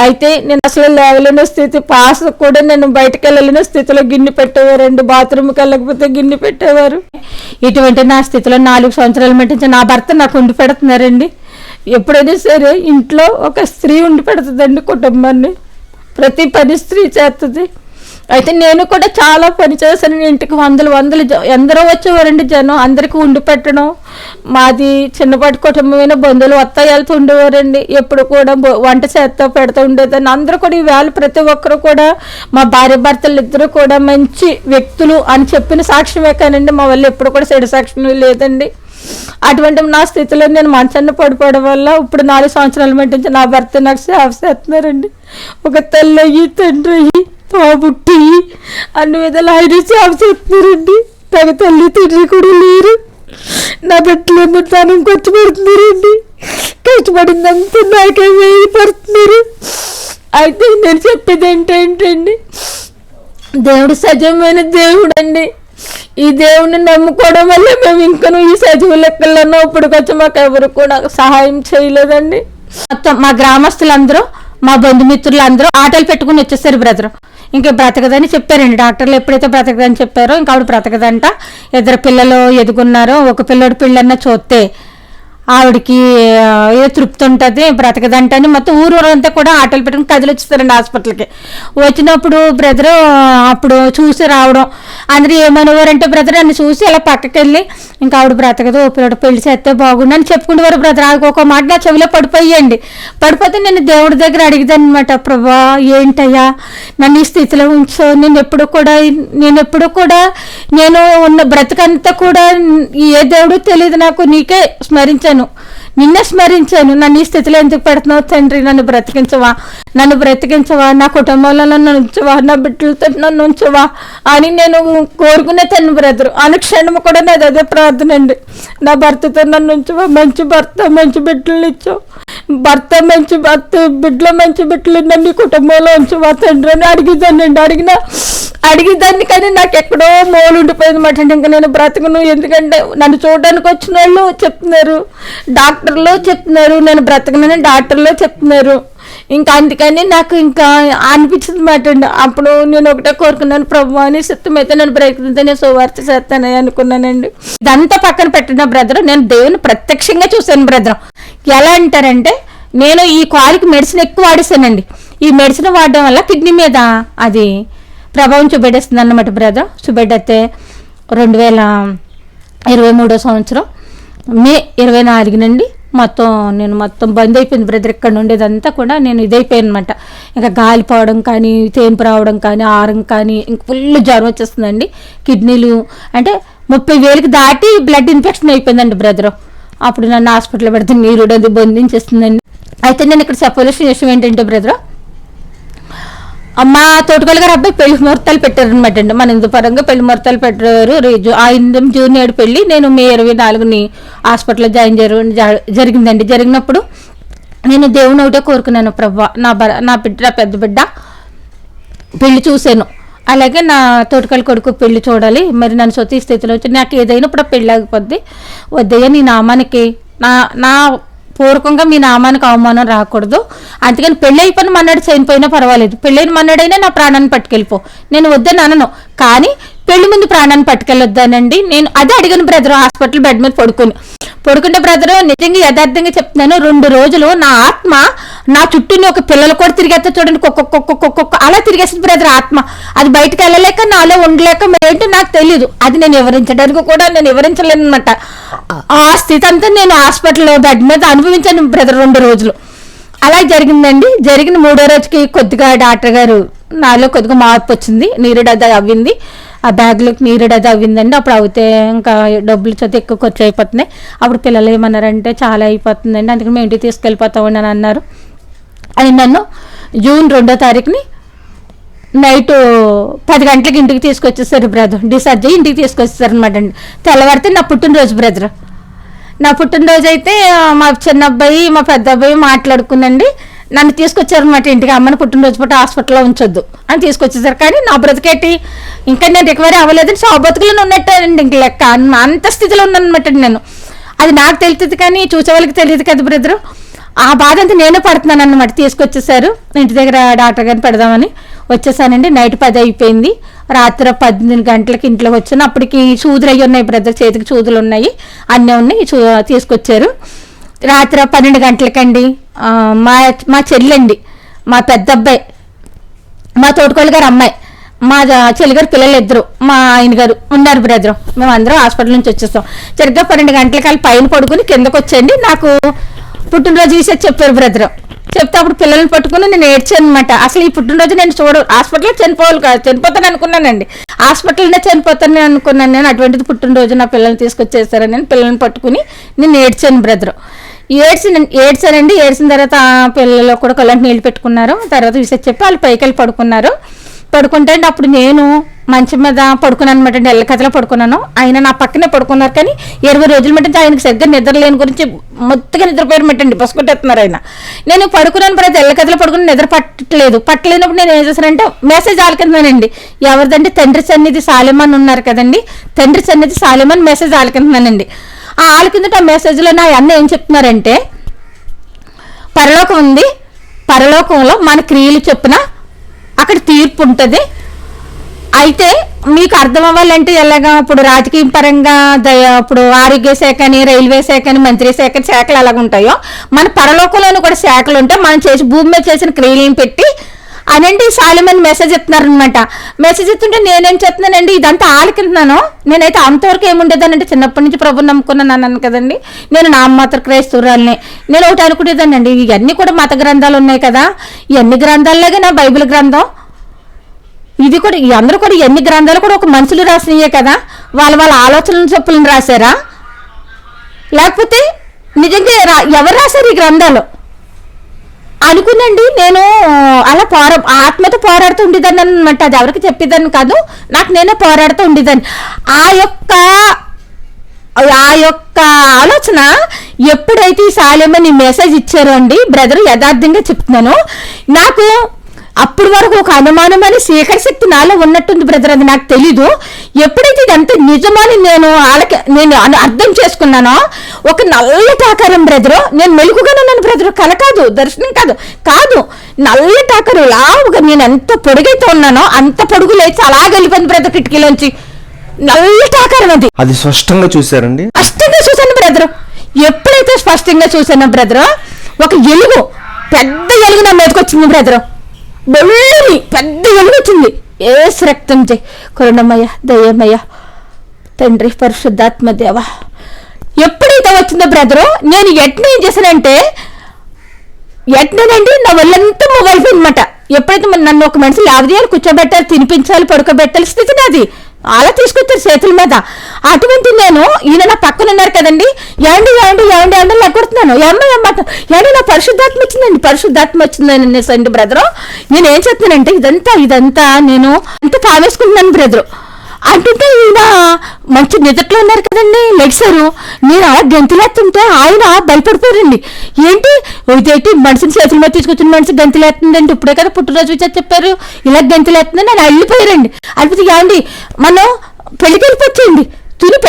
[SPEAKER 1] అయితే నేను అసలు లేవలేని స్థితి, పాస్ కూడా నేను బయటకు వెళ్ళలేని స్థితిలో గిన్నె పెట్టేవారండి. బాత్రూమ్కి వెళ్ళకపోతే గిన్నె పెట్టేవారు. ఇటువంటి నా స్థితిలో 4 సంవత్సరాల మట్టించి నా భర్త నాకు ఉండి పెడుతున్నారండి. ఎప్పుడైనా సరే ఇంట్లో ఒక స్త్రీ ఉండి పెడుతుందండి కుటుంబాన్ని. ప్రతి పని స్త్రీ చేస్తుంది. అయితే నేను కూడా చాలా పని చేశాను. ఇంటికి వందలు ఎందరో వచ్చేవారండి జనం, అందరికీ ఉండి పెట్టడం. మాది చిన్నపాటి కుటుంబమైన బంధువులు వస్తా వెళ్తూ ఉండేవారండి. ఎప్పుడు కూడా వంట చేస్తా పెడతా ఉండేదాన్ని. అందరూ కూడా ఈవేళ ప్రతి ఒక్కరు కూడా మా భార్య భర్తలు ఇద్దరు కూడా మంచి వ్యక్తులు అని చెప్పిన సాక్ష్యమే కానండి, మా వాళ్ళు ఎప్పుడు కూడా చెడు సాక్ష్యం లేదండి. అటువంటి నా స్థితిలో నేను మంచాన్ని పడిపోవడం వల్ల ఇప్పుడు 4 సంవత్సరాల మట్టించి నా భర్త నాకు సేవ చేస్తున్నారండి. ఒక తల్లి అయ్యి, తండ్రి అయ్యి, తోబుట్టి అన్ని విధాలు ఆయన సేవ చేస్తున్నారండి. తగ తల్లి తండ్రి కూడా లేరు. నా బిడ్డలేమో దానం ఖర్చు పెడుతున్నారండి. కష్టపడిందంతా నాకే వేయపడుతున్నారు. అయితే నేను చెప్పేది ఏంటండి, దేవుడు సజీవమైన దేవుడు అండి. ఈ దేవుడిని నమ్ముకోవడం వల్ల మేము ఇంకనూ ఈ సజీవ లెక్కల్లోనూ ఇప్పటికొచ్చి మాకు ఎవరు కూడా సహాయం చేయలేదండి. మొత్తం మా గ్రామస్తులందరూ, మా బంధుమిత్రులు అందరూ ఆటలు పెట్టుకుని వచ్చేసారు బ్రదర్. ఇంకా బ్రతకదని చెప్పారండి డాక్టర్లు. ఎప్పుడైతే బ్రతకదని చెప్పారో ఇంకా ఆవిడ బ్రతకదంట. 2 పిల్లలు ఎదుగున్నారో, ఒక పిల్లడు పిల్లన్న చూస్తే ఆవిడకి ఏదో తృప్తి ఉంటుంది, బ్రతకదంటని మొత్తం ఊరంతా కూడా ఆటలు పెట్టుకుని కదిలి వచ్చేస్తారండి హాస్పిటల్కి. వచ్చినప్పుడు బ్రదరు అప్పుడు చూసి రావడం, అందరూ ఏమనేవారంటే బ్రదర్ నన్ను చూసి అలా పక్కకి వెళ్ళి ఇంకా ఆవిడ బ్రతకదు, పిల్లడు పెళ్లి చేస్తే బాగుండు అని చెప్పుకునేవారు బ్రదర్. ఒక మాట నా చెవిలో పడిపోతే నేను దేవుడి దగ్గర అడిగిదాను అనమాట, ప్రభా ఏంటయ్యా నన్ను ఈ స్థితిలో ఉంచో, నేను ఎప్పుడు కూడా నేను ఉన్న బ్రతకంతా కూడా ఏ దేవుడు తెలియదు నాకు, నీకే స్మరించాను, నిన్నే స్మరించాను, నన్ను ఈ స్థితిలో ఎందుకు పెడుతున్నావు తండ్రి, నన్ను బ్రతికించవా, నా కుటుంబంలో నన్ను ఉంచవా, నా బిడ్డలతో నన్ను ఉంచవా అని నేను కోరుకునే తను బ్రదరు. అనుక్షణం కూడా నాది అదే ప్రార్థన అండి, నా భర్తతో నన్ను ఉంచవా, మంచి భర్త మంచి బిడ్డలు ఇచ్చావు, బిడ్డలు మంచి బిడ్డలు నన్ను కుటుంబంలో ఉంచవా తండ్రి అని అడిగిదాన్ని. కానీ నాకు ఎక్కడో మోలు ఉండిపోయింది మాట అండి. ఇంకా నేను బ్రతకను, ఎందుకంటే నన్ను చూడడానికి వచ్చిన వాళ్ళు చెప్తున్నారు, డాక్టర్లు చెప్తున్నారు నేను బ్రతకనని డాక్టర్లు చెప్తున్నారు. ఇంకా అందుకని నాకు ఇంకా అనిపించింది మాట అండి. అప్పుడు నేను ఒకటే కోరుకున్నాను, ప్రభు అని సిద్ధమైతే నేను బ్రతికితే నేను సువార్త చేస్తానని అనుకున్నానండి. ఇదంతా పక్కన పెట్టిన బ్రదర్, నేను దేవుని ప్రత్యక్షంగా చూశాను బ్రదర్. ఎలా అంటారంటే, నేను ఈ కాలుకి మెడిసిన్ ఎక్కువ వాడేసానండి. ఈ మెడిసిన్ వాడడం వల్ల కిడ్నీ మీద అది ప్రభావం చూపెట్టేస్తుంది అన్నమాట బ్రదర్. చూపెట్టేస్తే 2023 సంవత్సరం మే 24 నుండి నేను మొత్తం బంద్ అయిపోయింది బ్రదర్. ఇక్కడ ఉండేదంతా కూడా నేను ఇదైపోయాను అనమాట. ఇంకా గాలిపోవడం కానీ, తేంపు రావడం కానీ, ఆరం కానీ, ఇంక ఫుల్ జ్వరం వచ్చేస్తుందండి. కిడ్నీలు అంటే 30,000కి దాటి బ్లడ్ ఇన్ఫెక్షన్ అయిపోయిందండి బ్రదర్. అప్పుడు నన్ను హాస్పిటల్లో పెడితే నీరు అది బంధించేస్తుందండి. అయితే నేను ఇక్కడ చెప్పవలసిన విషయం ఏంటంటే బ్రదర్, మా తోటకల్ గారు అబ్బాయి పెళ్లి ముహూర్తాలు పెట్టారనమాట అండి. మన ఇందు పరంగా పెళ్లి ముహూర్తాలు పెట్టారు. జూన్ 7 పెళ్లి, నేను మే 24ని హాస్పిటల్లో జరిగిందండి. జరిగినప్పుడు నేను దేవుని ఒకటే కోరుకున్నాను, ప్రభా నా పెద్ద బిడ్డ పెళ్లి చూశాను, అలాగే నా తోటకల్ కొడుకు పెళ్లి చూడాలి, మరి నన్ను సొంత స్థితిలో వచ్చి నాకు ఏదైనా ఇప్పుడు పెళ్ళి ఆగిపోద్ది, వద్దయ్యా నీ నామానికి నా పూర్వకంగా మీ నామానికి అవమానం రాకూడదు, అందుకని పెళ్ళి అయిపోయిన మన్నాడు చనిపోయినా పర్వాలేదు, పెళ్ళైన మన్నాడైనా నా ప్రాణాన్ని పట్టుకెళ్ళిపో, నేను వద్దని అనను, కానీ పెళ్లి ముందు ప్రాణాన్ని పట్టుకెళ్ళొద్దానండి. నేను అదే అడిగాను బ్రదర్. హాస్పిటల్ బెడ్ మీద పడుకుంటే బ్రదర్, నిజంగా యథార్థంగా చెప్తున్నాను, 2 రోజులు నా ఆత్మ నా చుట్టూని ఒక పిల్లలు కూడా తిరిగేస్తా చూడండి, కుక్క అలా తిరిగేసింది బ్రదర్ ఆత్మ. అది బయటకు వెళ్ళలేక నాలో ఉండలేక ఏంటో నాకు తెలియదు. అది నేను వివరించలేను అనమాట. ఆ స్థితి అంతా నేను హాస్పిటల్ బెడ్ మీద అనుభవించాను బ్రదర్ 2 రోజులు. అలా జరిగిందండి. జరిగిన 3వ రోజుకి కొద్దిగా డాక్టర్ గారు నాలో కొద్దిగా మార్పు వచ్చింది, నీరుడది అవ్వింది, ఆ బ్యాగ్లోకి నీరుడది అవ్విందండి. అప్పుడు అవుతే ఇంకా డబ్బులు చదివి ఎక్కువ ఖర్చు అయిపోతున్నాయి. అప్పుడు పిల్లలు ఏమన్నారంటే చాలా అయిపోతుందండి, అందుకని మేము ఇంటికి తీసుకెళ్ళిపోతామని అని అన్నారు. అని నన్ను జూన్ 2వ తారీఖుని నైట్ 10 గంటలకి ఇంటికి తీసుకొచ్చేసారు బ్రదర్. డిశ్చార్జ్ అయ్యి ఇంటికి తీసుకొచ్చేసారు అనమాట అండి. తెల్లవారితే నా పుట్టినరోజు బ్రదర్. నా పుట్టినరోజు అయితే మా చిన్న అబ్బాయి మా పెద్ద అబ్బాయి మాట్లాడుకునండి, నన్ను తీసుకొచ్చారనమాట ఇంటికి. అమ్మని పుట్టినరోజు పూట హాస్పిటల్లో ఉంచొద్దు అని తీసుకొచ్చేసారు. కానీ నా బ్రతికేటి ఇంకా నేను రికవరీ అవ్వలేదని సా బతుకులను ఉన్నట్టండి ఇంక లెక్క. అంత స్థితిలో ఉన్నానమాట నేను. అది నాకు తెలుస్తుంది కానీ చూసే వాళ్ళకి తెలియదు కదా బ్రదరు. ఆ బాధ అంతా నేనే పడుతున్నాను అన్నమాట. తీసుకొచ్చేసారు ఇంటి దగ్గర డాక్టర్ గారిని పెడదామని వచ్చేసానండి. నైట్ 10 అయిపోయింది. రాత్రి 12 గంటలకి ఇంట్లోకి వచ్చాను. అప్పటికి సూదులు అయ్యి ఉన్నాయి బ్రదర్, చేతికి సూదులు ఉన్నాయి, అన్నీ ఉన్నాయి. తీసుకొచ్చారు. రాత్రి 12 గంటలకండి మా చెల్లండి, మా పెద్ద అబ్బాయి, మా తోడుకోళ్ళ గారు అమ్మాయి, మా చెల్లిగారు పిల్లలు 2, మా ఆయన గారు ఉన్నారు బ్రదర్. మేము అందరం హాస్పిటల్ నుంచి వచ్చేస్తాం. సరిగ్గా 12 గంటలకి వాళ్ళు పైన పడుకుని కిందకు వచ్చండి. నాకు పుట్టినరోజు విషయం చెప్పారు బ్రదర్. చెప్తే అప్పుడు పిల్లల్ని పట్టుకుని నేను ఏడ్చాను అనమాట. అసలు ఈ పుట్టినరోజు నేను హాస్పిటల్లో చనిపోతాను అనుకున్నానండి. హాస్పిటల్నే చనిపోతాను అనుకున్నాను నేను. అటువంటిది పుట్టినరోజు నా పిల్లల్ని తీసుకొచ్చేసారని నేను పిల్లల్ని పట్టుకుని నేను ఏడ్చాను బ్రదర్. ఏడ్చానండి. ఏడ్చిన తర్వాత పిల్లలు కూడా కళ్ళంటి నీళ్ళు పెట్టుకున్నారు. తర్వాత విషయం చెప్పి వాళ్ళు పైకి వెళ్ళి పడుకుంటే అండి అప్పుడు నేను మంచం మీద పడుకున్నాను అనమాట అండి. ఎల్లకథలో పడుకున్నాను. ఆయన నా పక్కనే పడుకున్నారు. కానీ 20 రోజుల మట్టి ఆయనకి సరిగ్గా నిద్ర లేని గురించి మొత్తగా నిద్రపోయారు మట్టండి, పసుకుంటేస్తున్నారు ఆయన. నేను పడుకున్నాను ప్రతి ఎల్లకథలో పడుకుని నిద్ర పట్టలేనప్పుడు నేను ఏం చేశానంటే మెసేజ్ ఆలకిస్తున్నానండి. ఎవరిదంటే తండ్రి సన్నిధి సాలెమాన్ ఉన్నారు కదండి, తండ్రి సన్నిధి సాలెమాన్ మెసేజ్ ఆలకిస్తున్నానండి. ఆ ఆలకిందట ఆ మెసేజ్లో నా అన్న ఏం చెప్తున్నారంటే, పరలోకం ఉంది, పరలోకంలో మన క్రియలు చొప్పున అక్కడ తీర్పు ఉంటుంది. అయితే మీకు అర్థం అవ్వాలంటే ఎలాగా, ఇప్పుడు రాజకీయ పరంగా ఇప్పుడు ఆరోగ్య శాఖ అని, రైల్వే శాఖ అని, మంత్రి శాఖలు ఎలాగ ఉంటాయో మన పరలోకంలోనూ కూడా శాఖలు ఉంటాయి. మనం భూమి మీద చేసిన క్రియలను పెట్టి అనండి సాలెమాన్ మెసేజ్ ఇస్తున్నారు అనమాట. మెసేజ్ ఇస్తుంటే నేనేం చెప్తున్నానండి, ఇదంతా ఆలకిస్తున్నాను. నేనైతే అంతవరకు ఏముండేదానంటే చిన్నప్పటి నుంచి ప్రభుని నమ్ముకున్నాను అన్నాను కదండి. నేను నామమాత్ర క్రైస్తవురాల్ని. నేను ఒకటి అనుకునేదానండి, ఇవన్నీ కూడా మత గ్రంథాలు ఉన్నాయి కదా, ఇవన్నీ గ్రంథాల్లాగే నా బైబిల్ గ్రంథం ఇది కూడా, అందరూ కూడా ఎన్ని గ్రంథాలు కూడా ఒక మనుషులు రాసినయే కదా, వాళ్ళ ఆలోచనలు చెప్పులను రాశారా, లేకపోతే నిజంగా ఎవరు రాశారు ఈ గ్రంథాలు అనుకునండి. నేను అలా ఆత్మతో పోరాడుతూ ఉండేదాన్ని అనమాట. అది ఎవరికి చెప్పేదాన్ని కాదు, నాకు నేనే పోరాడుతూ ఉండేదాన్ని. ఆ యొక్క ఆలోచన ఎప్పుడైతే ఈ సాలెమాన్ మెసేజ్ ఇచ్చారో అండి బ్రదర్, యథార్థంగా చెప్తున్నాను, నాకు అప్పటి వరకు ఒక అనుమానం అని శేఖర శక్తి నాలో ఉన్నట్టుంది బ్రదర్. అది నాకు తెలీదు. ఎప్పుడైతే ఇదంతా నిజమని నేను అర్థం చేసుకున్నానో, ఒక నల్లటి ఆకారం బ్రదరు, నేను మెలుగుగానే ఉన్నాను బ్రదరు, కల కాదు, దర్శనం కాదు నల్లటి ఆకారం లావుగా. నేను ఎంత పొడుగైతే ఉన్నానో అంత పొడుగు లేచి అలాగే వెళ్ళిపోయింది బ్రదర్ కిటికీలోంచి. నల్లటి ఆకారం
[SPEAKER 2] అది స్పష్టంగా చూసారండి.
[SPEAKER 1] స్పష్టంగా చూశాను బ్రదరు. ఎప్పుడైతే స్పష్టంగా చూసానో బ్రదరు, ఒక ఎలుగు, పెద్ద ఎలుగు నా మీదకి వచ్చింది బ్రదరు. బెల్లని పెద్ద ఎలుగు వచ్చింది. ఏసు రక్తం జై కరుణమయ దయమయ తండ్రి పరిశుద్ధాత్మ దేవ. ఎప్పుడైతే వచ్చిందో బ్రదరు, నేను ఏం చేశానంటే ఎట్నండి నా ఒళ్ళంతా మొగైపోయింది అనమాట. ఎప్పుడైతే నన్ను ఒక మనిషి లాభదేయాలు కూర్చోబెట్టాలి, తినిపించాలి, పడుకోబెట్టాలి స్థితి నాది. అలా తీసుకొచ్చారు చేతుల మీద. అటువంటి నేను, ఈయన నా పక్కన ఉన్నారు కదండి, ఏమండి లెక్కొడుతున్నాను, ఏమండి నా పరిశుద్ధాత్మ వచ్చిందని అనేసండి బ్రదరు. నేను ఏం చెప్తున్నానంటే ఇదంతా నేను అంత కావేసుకుంటున్నాను బ్రదరు. అంటుంటే ఈయన మంచి నిద్రలో ఉన్నారు కదండి, లెగ్సారు. నేను అలా గంతులేస్తుంటే ఆయన భయపడిపోయారండి. ఇదేంటి మనిషిని చేతుల మీద తీసుకొచ్చిన మనిషి గంతులేస్తుందండి, ఇప్పుడే కదా పుట్టినరోజు విచారు చెప్పారు, ఇలా గంతులేస్తుందని ఆయన వెళ్ళిపోయారండి. అనిపిస్తే ఏమండి మనం పెళ్లికి వెళ్ళిపోవచ్చండి, తుని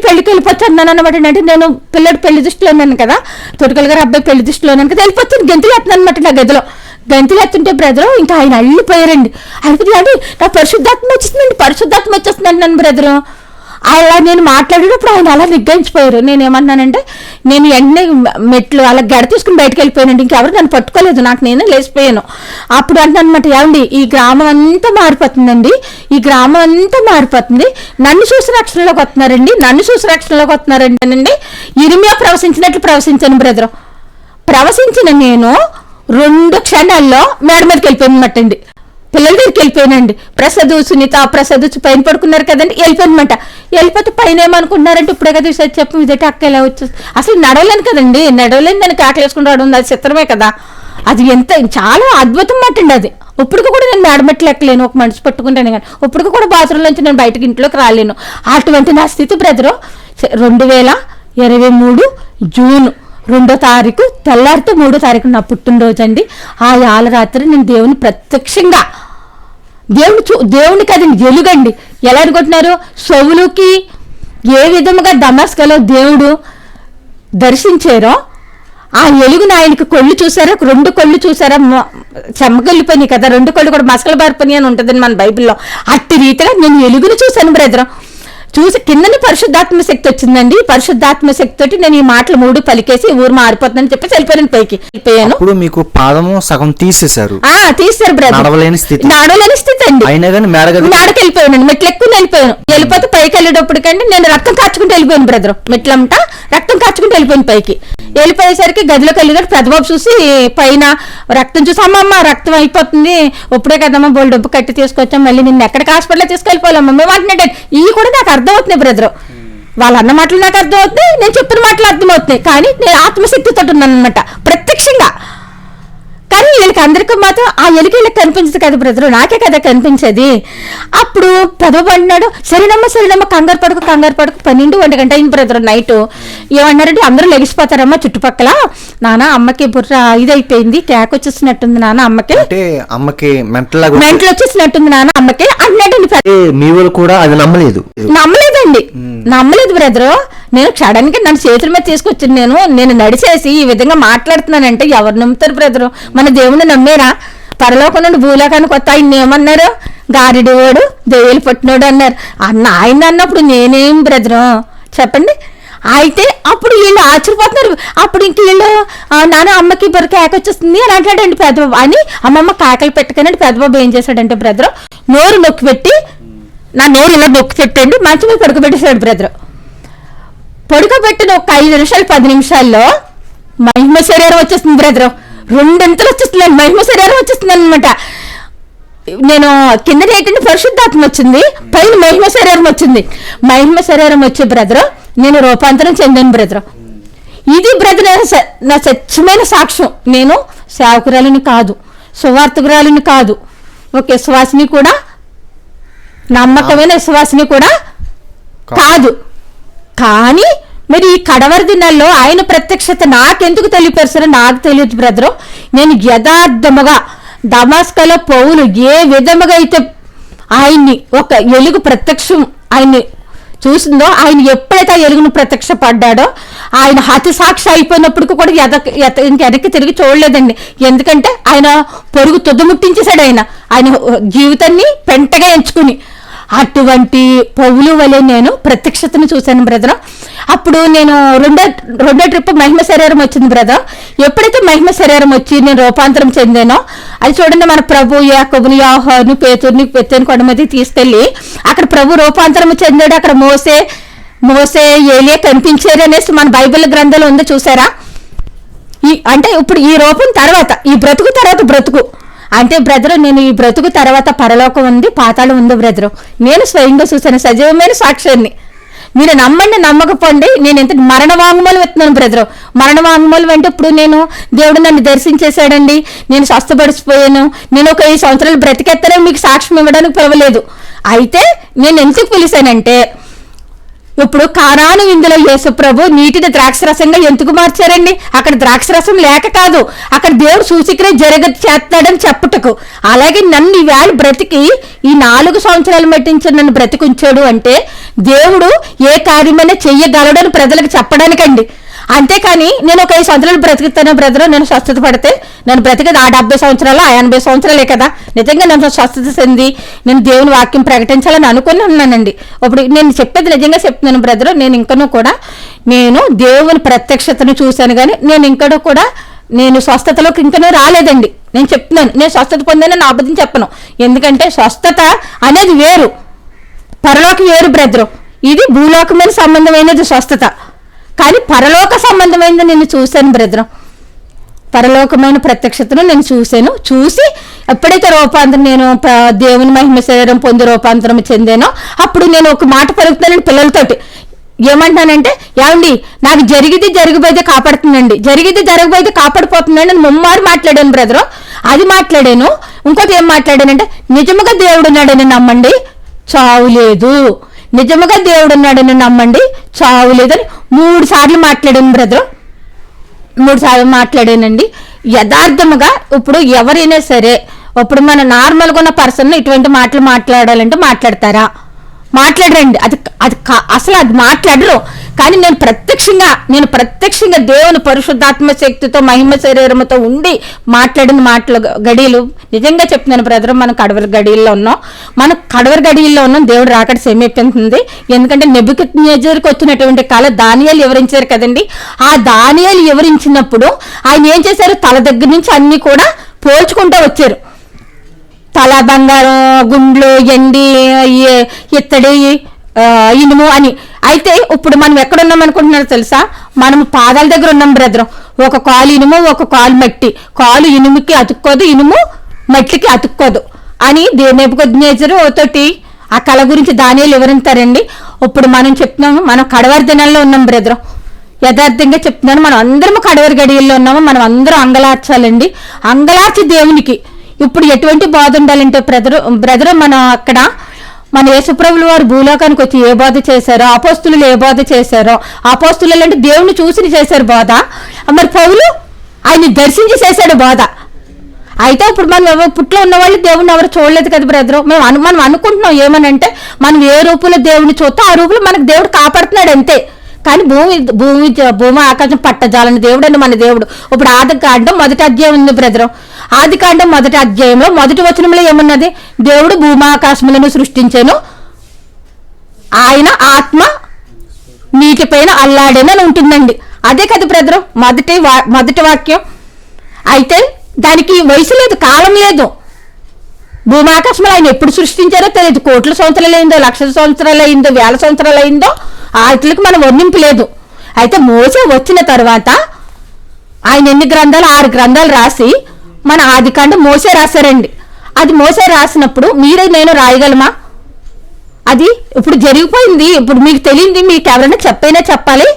[SPEAKER 1] పెళ్లికి వెళ్ళిపోవచ్చు అన్నాను అనమాట. అంటే నేను పిల్లడు పెళ్లి దృష్టిలో ఉన్నాను కదా, తోటకల్ గారు అబ్బాయి పెళ్లి దృష్టిలో ఉన్నాను కదా, వెళ్ళిపోతుంది గంతులేస్తున్నాను అనమాట. నా గదిలో గంతులేస్తుంటే బ్రదరు ఇంకా ఆయన అల్లిపోయారండి. అంటే నా పరిశుద్ధాత్మ వచ్చేస్తుందండి నన్ను బ్రదరు. అలా నేను మాట్లాడేటప్పుడు ఆయన అలా నిగ్గించిపోయారు. నేనేమన్నానంటే, నేను వెంటనే మెట్లు అలా గడ తీసుకుని బయటకు వెళ్ళిపోయానండి. ఇంకెవరు నన్ను పట్టుకోలేదు, నాకు నేనే లేచిపోయాను. అప్పుడు అంటే అనమాట, ఏమండి ఈ గ్రామం అంతా మారిపోతుందండి, నన్ను చూసి రక్షణలోకి వస్తున్నారండి. ఇరిమియా ప్రవశించినట్లు ప్రవశించాను బ్రదరు. ప్రవశించిన నేను 2 క్షణాల్లో మేడ మీదకి వెళ్ళిపోయినట్టండి, పిల్లల దగ్గరికి వెళ్ళిపోయానండి. సునీత ప్రసాద్ పైన పడుకున్నారు కదండి, వెళ్ళిపోతే పైన ఏమనుకుంటున్నారంటే, ఇప్పుడే కదా చెప్పు ఇదేంటి అక్క ఎలా వచ్చేసి, అసలు నడవలేని దానికి ఆకలి వేసుకుని రావడం అది చిత్రమే కదా. అది చాలా అద్భుతం మాటండి అది. ఇప్పటికి కూడా నేను మేడమెట్లు ఎక్కలేను, ఒక మనిషి పట్టుకుంటాను కానీ ఇప్పటికి కూడా బాత్రూమ్ నుంచి నేను బయటకి ఇంట్లోకి రాలేను. అటువంటి నా స్థితి బ్రదరు 2023 జూన్ 2వ తారీఖు తెల్లారితో 3వ తారీఖు నా పుట్టినరోజు అండి. ఆ యాల రాత్రి నేను దేవుని ప్రత్యక్షంగా దేవునికి అది ఎలుగండి. ఎలా అనుకుంటున్నారు? సౌలుకి ఏ విధముగా దమస్కలో దేవుడు దర్శించారో ఆ ఎలుగుని ఆయనకి కళ్ళు చూసారా, 2 కళ్ళు చూసారా, చెమ్మగలిపోయినాయి కదా, 2 కళ్ళు కూడా మసకలు బారిపోయినాయి అని ఉంటుందని మన బైబిల్లో. అట్టి రీతిగా నేను ఎలుగుని చూశాను బ్రదర్. చూసి కిందని పరిశుద్ధాత్మ శక్తి వచ్చిందండి. పరిశుద్ధాత్మ శక్తి తోటి నేను ఈ మాటలు 3 పలికేసి ఊరు మారిపోతుందని చెప్పి వెళ్ళిపోయాను, పైకి వెళ్ళిపోయాను.
[SPEAKER 2] ఇప్పుడు మీకు పాదము సగం తీసేశారు.
[SPEAKER 1] తీసారు బ్రదర్.
[SPEAKER 2] నడవలేని స్థితి
[SPEAKER 1] అండి.
[SPEAKER 2] అయినా కానీ మేడకి
[SPEAKER 1] వెళ్ళిపోయాను, మెట్లు ఎక్కువ వెళ్ళిపోతే పైకి వెళ్ళేటప్పటికండి నేను రక్తం కాచుకుంటూ వెళ్ళిపోయాను బ్రదర్. మెట్లంట రక్తం కాచుకుంటూ వెళ్ళిపోయాను పైకి. వెళ్ళిపోయేసరికి గదిలోకి వెళ్ళినట్టు పెద్దబాబు చూసి పైన రక్తం చూసి, అమ్మమ్మ రక్తం అయిపోతుంది, ఇప్పుడే కదమ్మా బోల్ డబ్బు కట్టి తీసుకొచ్చాం, మళ్ళీ నిన్ను ఎక్కడికి హాస్పిటల్లో తీసుకెళ్ళిపోవాలమ్మా మేము అంటున్నాడు. ఇవి కూడా నాకు అర్థమవుతున్నాయి బ్రదర్. వాళ్ళ అన్న మాటలు నాకు అర్థమవుతున్నాయి, నేను చెప్పిన మాటలు అర్థమవుతున్నాయి. కానీ నేను ఆత్మశక్తితో ఉన్నాను అనమాట ప్రత్యక్షంగా. కానీ వీళ్ళకి అందరికీ మాత్రం ఆ ఎలుక వీళ్ళకి కనిపించదు కదా బ్రదర్, నాకే కదా కనిపించేది. అప్పుడు పెదవ అన్నాడు, సరేనమ్మా కంగారు పడుకు 12-1 గంట అయింది బ్రదర్ నైట్. ఏమన్నారంటే అందరూ లెగిసిపోతారమ్మా చుట్టుపక్కల, నాన్న అమ్మకి బుర్ర ఇదైపోయింది, క్యాక్ వచ్చేసినట్టుంది నాన్న అమ్మకి మెంటలు వచ్చేసినట్టుంది నాన్న అమ్మకి అన్నాడు.
[SPEAKER 2] మీ వాళ్ళు కూడా అది
[SPEAKER 1] నమ్మలేదండి, నమ్మలేదు బ్రదర్. నేను సడన్ గా నన్ను చేతుల మీద తీసుకొచ్చింది. నేను నడిచేసి ఈ విధంగా మాట్లాడుతున్నానంటే ఎవరు నమ్ముతారు బ్రదర్? మన దేవుని నమ్మేరా? పరలోకం నుండి భూలోకానికి కొత్త ఆయన ఏమన్నారు? గారిడివాడు దేవులు పట్టినోడు అన్నారు. ఆయన అన్నప్పుడు నేనేం బ్రదర్ చెప్పండి. అయితే అప్పుడు వీళ్ళు ఆశ్చర్యపోతున్నారు. అప్పుడు ఇంక వీళ్ళు నాన్న అమ్మకి బుర్ర కేక వచ్చేస్తుంది అని అంటాడండి పెద్దబాబు. అని అమ్మమ్మ కేకలు పెట్టకనండి పెద్దబాబు ఏం చేశాడంటే బ్రదర్, నోరు నొక్కి పెట్టి, నా నోరు ఇలా నొక్కి పెట్టండి, మంచి మీద పడుకోబెట్టేశాడు బ్రదర్. పడుకోబెట్టిన ఒక 5 నిమిషాలు 10 నిమిషాల్లో మహిమ శరీరం వచ్చేస్తుంది బ్రదర్. 2 ఇంతలు వచ్చేస్తుంది, మహిమ శరీరం వచ్చేస్తుంది అనమాట. నేను కింద ఏంటంటే పరిశుద్ధాత్మ వచ్చింది, పైన మహిమ శరీరం వచ్చింది. మహిమ శరీరం వచ్చే బ్రదర్ నేను రూపాంతరం చెందాను బ్రదర్. ఇది బ్రదర్ నా సత్యమైన సాక్ష్యం. నేను సేవకురాలిని కాదు, సువార్తకురాలిని కాదు, ఒక విశ్వాసిని కూడా, నమ్మకమైన విశ్వాసిని కూడా కాదు. కానీ మరి ఈ కడవరి దినాల్లో ఆయన ప్రత్యక్షత నాకెందుకు తెలియపరుస్తారో నాకు తెలియదు బ్రదరు. నేను యథార్థముగా దమస్కలో పౌలు ఏ విధముగా అయితే ఆయన్ని ఒక ఎలుగు ప్రత్యక్షం ఆయన్ని చూసిందో, ఆయన ఎప్పుడైతే ఆ ఎలుగును ప్రత్యక్ష పడ్డాడో ఆయన హతి సాక్షి అయిపోయినప్పుడు కూడా వెనక్కి తిరిగి చూడలేదండి. ఎందుకంటే ఆయన పొరుగు తుదముట్టించేశాడు ఆయన జీవితాన్ని పెంటగా ఎంచుకుని. అటువంటి పౌలు వలె నేను ప్రత్యక్షతను చూశాను బ్రదర్. అప్పుడు నేను రెండో ట్రిప్ మహిమ శరీరం వచ్చింది బ్రదర్. ఎప్పుడైతే మహిమ శరీరం వచ్చి నేను రూపాంతరం చెందానో, అది చూడండి మన ప్రభు యాకోబుని యోహాను పేతురుని పెత్తని కొండ మీద తీసుకెళ్ళి అక్కడ ప్రభు రూపాంతరం చెందాడు. అక్కడ మోసే ఏలియా కనిపించారు అనేసి మన బైబిల్ గ్రంథంలో ఉందో చూసారా? అంటే ఇప్పుడు ఈ రూపం తర్వాత, ఈ బ్రతుకు తర్వాత బ్రతుకు అంటే బ్రదర్, నేను ఈ బ్రతుకు తర్వాత పరలోకం ఉంది, పాతాళం ఉంది బ్రదర్. నేను స్వయంగా చూశాను, సజీవమైన సాక్ష్యాన్ని. మీరు నమ్మండి నమ్మకపోండి, నేను ఎంత మరణ వాంగ్మూలం ఎత్తున్నాను బ్రదర్. మరణ వాంగ్మూలం అంటే ఇప్పుడు నేను దేవుడు నన్ను దర్శించేశాడండి, నేను స్వస్థపడిచిపోయాను, నేను ఒక 5 సంవత్సరాలు బ్రతికెత్తానని మీకు సాక్ష్యం ఇవ్వడానికి పిలవలేదు. అయితే నేను ఎందుకు పిలిచానంటే, ఇప్పుడు కానాను విందులో యేసుప్రభు నీటిని ద్రాక్షరసంగా ఎందుకు మార్చారండి? అక్కడ ద్రాక్షరసం లేక కాదు, అక్కడ దేవుడు సూచికరే చేస్తాడని చెప్పుటకు. అలాగే నన్ను ఈవేళ బ్రతికి ఈ 4 సంవత్సరాలు మట్టించి నన్ను బ్రతికుంచాడు అంటే దేవుడు ఏ కార్యమైనా చెయ్యగలడని ప్రజలకు చెప్పడానికండి. అంతేకాని నేను ఒక 5 సంవత్సరాలు బ్రతుకుతాను బ్రదర్, నేను స్వస్థత పడితే నేను బ్రతికేది 70 సంవత్సరాలు 80 సంవత్సరాలే కదా. నిజంగా నేను స్వస్థత చెంది నేను దేవుని వాక్యం ప్రకటించాలని అనుకుని ఉన్నానండి. ఇప్పుడు నేను చెప్పేది నిజంగా చెప్తున్నాను బ్రదర్. నేను ఇంకనూ కూడా నేను దేవుని ప్రత్యక్షతను చూశాను, కానీ నేను ఇంకనూ కూడా నేను స్వస్థతలోకి ఇంకనూ రాలేదండి. నేను చెప్తున్నాను, నేను స్వస్థత పొందానని నా అబద్ధం చెప్పను. ఎందుకంటే స్వస్థత అనేది వేరు, పరలోకం వేరు బ్రదర్. ఇది భూలోకమైన సంబంధమైనది స్వస్థత, కానీ పరలోక సంబంధమైనది నేను చూశాను బ్రదర్. పరలోకమైన ప్రత్యక్షతను నేను చూసి ఎప్పుడైతే రూపాంతరం నేను దేవుని మహిమ శరీరం పొంది రూపాంతరం చెందానో అప్పుడు నేను ఒక మాట పలుకుతానండి పిల్లలతోటి. ఏమంటానంటే, ఏమండి నాకు జరగబోయేది కాపాడుతుందండి, జరగబోయేది కాపాడిపోతుందండి అని ముమ్మారు మాట్లాడాను బ్రదరు. అది మాట్లాడాను. ఇంకోటి ఏం మాట్లాడానంటే, నిజముగా దేవుడు ఉన్నాడని నమ్మండి, చావు లేదు. నిజముగా దేవుడు ఉన్నాడని నమ్మండి, చావు లేదని 3 సార్లు మాట్లాడాను బ్రదరు. 3 సార్లు మాట్లాడానండి. యథార్థముగా ఇప్పుడు ఎవరైనా సరే, ఇప్పుడు మన నార్మల్గా ఉన్న పర్సన్ ఇటువంటి మాటలు మాట్లాడాలంటే మాట్లాడతారా? మాట్లాడరండి. అసలు అది మాట్లాడరు. కానీ నేను ప్రత్యక్షంగా దేవుని పరిశుద్ధాత్మ శక్తితో మహిమ శరీరంతో ఉండి మాట్లాడిన మాటలు గడియలు నిజంగా చెప్తున్నాను బ్రదర్. మనం కడవరి గడియల్లో ఉన్నాం. దేవుడు రాకడ సమీపిస్తుంది. ఎందుకంటే నెబుకద్నెజరుకు వచ్చినటువంటి కళ దానియేలు వివరించారు కదండి. ఆ దానియేలు వివరించినప్పుడు ఆయన ఏం చేశారు? తల దగ్గర నుంచి అన్ని కూడా పోల్చుకుంటూ వచ్చారు. తల బంగారం, గుండ్లు, ఎండి, ఇత్తడి, ఇనుము అని. అయితే ఇప్పుడు మనం ఎక్కడున్నాం అనుకుంటున్నారో తెలుసా? మనం పాదాల దగ్గర ఉన్నాం బ్రదర్. ఒక కాలు ఇనుము, ఒక కాలు మట్టి. కాలు ఇనుముకి అతుక్కోదు, ఇనుము మట్టికి అతుక్కోదు అని నెబుకద్నెజరు తోటి ఆ కళ గురించి దానియేలు వివరించారండి. ఇప్పుడు మనం చెప్తున్నాము, మనం కడవరి దినాల్లో ఉన్నాం బ్రదర్. యథార్థంగా చెప్తున్నాను, మనం అందరం కడవరి గడియల్లో ఉన్నాము. మనం అందరం అంగలార్చాలండి. అంగలార్చి దేవునికి ఇప్పుడు ఎటువంటి బోధ ఉండాలంటే బ్రదర్ మనం అక్కడ మన యేసుప్రభుల వారు భూలోకానికి వచ్చి ఏ బోధ చేశారో, అపోస్తులు ఏ బోధ చేశారో, అపోస్తులు అంటే దేవుని చూసి చేశారు బోధ. మరి పౌలు ఆయన్ని దర్శించి చేశాడు బోధ. అయితే ఇప్పుడు మనం పుట్లో ఉన్న వాళ్ళు దేవుడిని ఎవరు చూడలేదు కదా బ్రదర్. మనం అనుకుంటున్నాం ఏమనంటే, మనం ఏ రూపంలో దేవుడిని చూస్తే ఆ రూపంలో మనకు దేవుడు కాపాడుతున్నాడు అంతే. కానీ భూమి ఆకాశం పట్టజాలని దేవుడు అని మన దేవుడు. ఇప్పుడు ఆదికాండం 1వ అధ్యాయం ఉంది బ్రదర్. ఆదికాండం 1వ అధ్యాయంలో 1వ వచనంలో ఏమన్నది? దేవుడు భూమాకాశములను సృష్టించాను, ఆయన ఆత్మ నీటిపైన అల్లాడేనని ఉంటుందండి. అదే కదా బ్రదర్ మొదటి వాక్యం. అయితే దానికి వయసు లేదు, కాలం లేదు. భూమాకాశంలో ఆయన ఎప్పుడు సృష్టించారో తెలియదు. కోట్ల సంవత్సరాలు అయిందో, లక్షల సంవత్సరాలు అయిందో, వేల సంవత్సరాలు అయిందో వాటికి మనం వర్ణింపు లేదు. అయితే మోసే వచ్చిన తర్వాత ఆయన ఎన్ని గ్రంథాలు? 6 గ్రంథాలు రాసి మన ఆదికాండం మోసే రాశారండి. అది మోసే రాసినప్పుడు మీరు నేను రాయగలమా? అది ఇప్పుడు జరిగిపోయింది. ఇప్పుడు మీకు తెలియంది మీకు ఎవరైనా చెప్పాలి,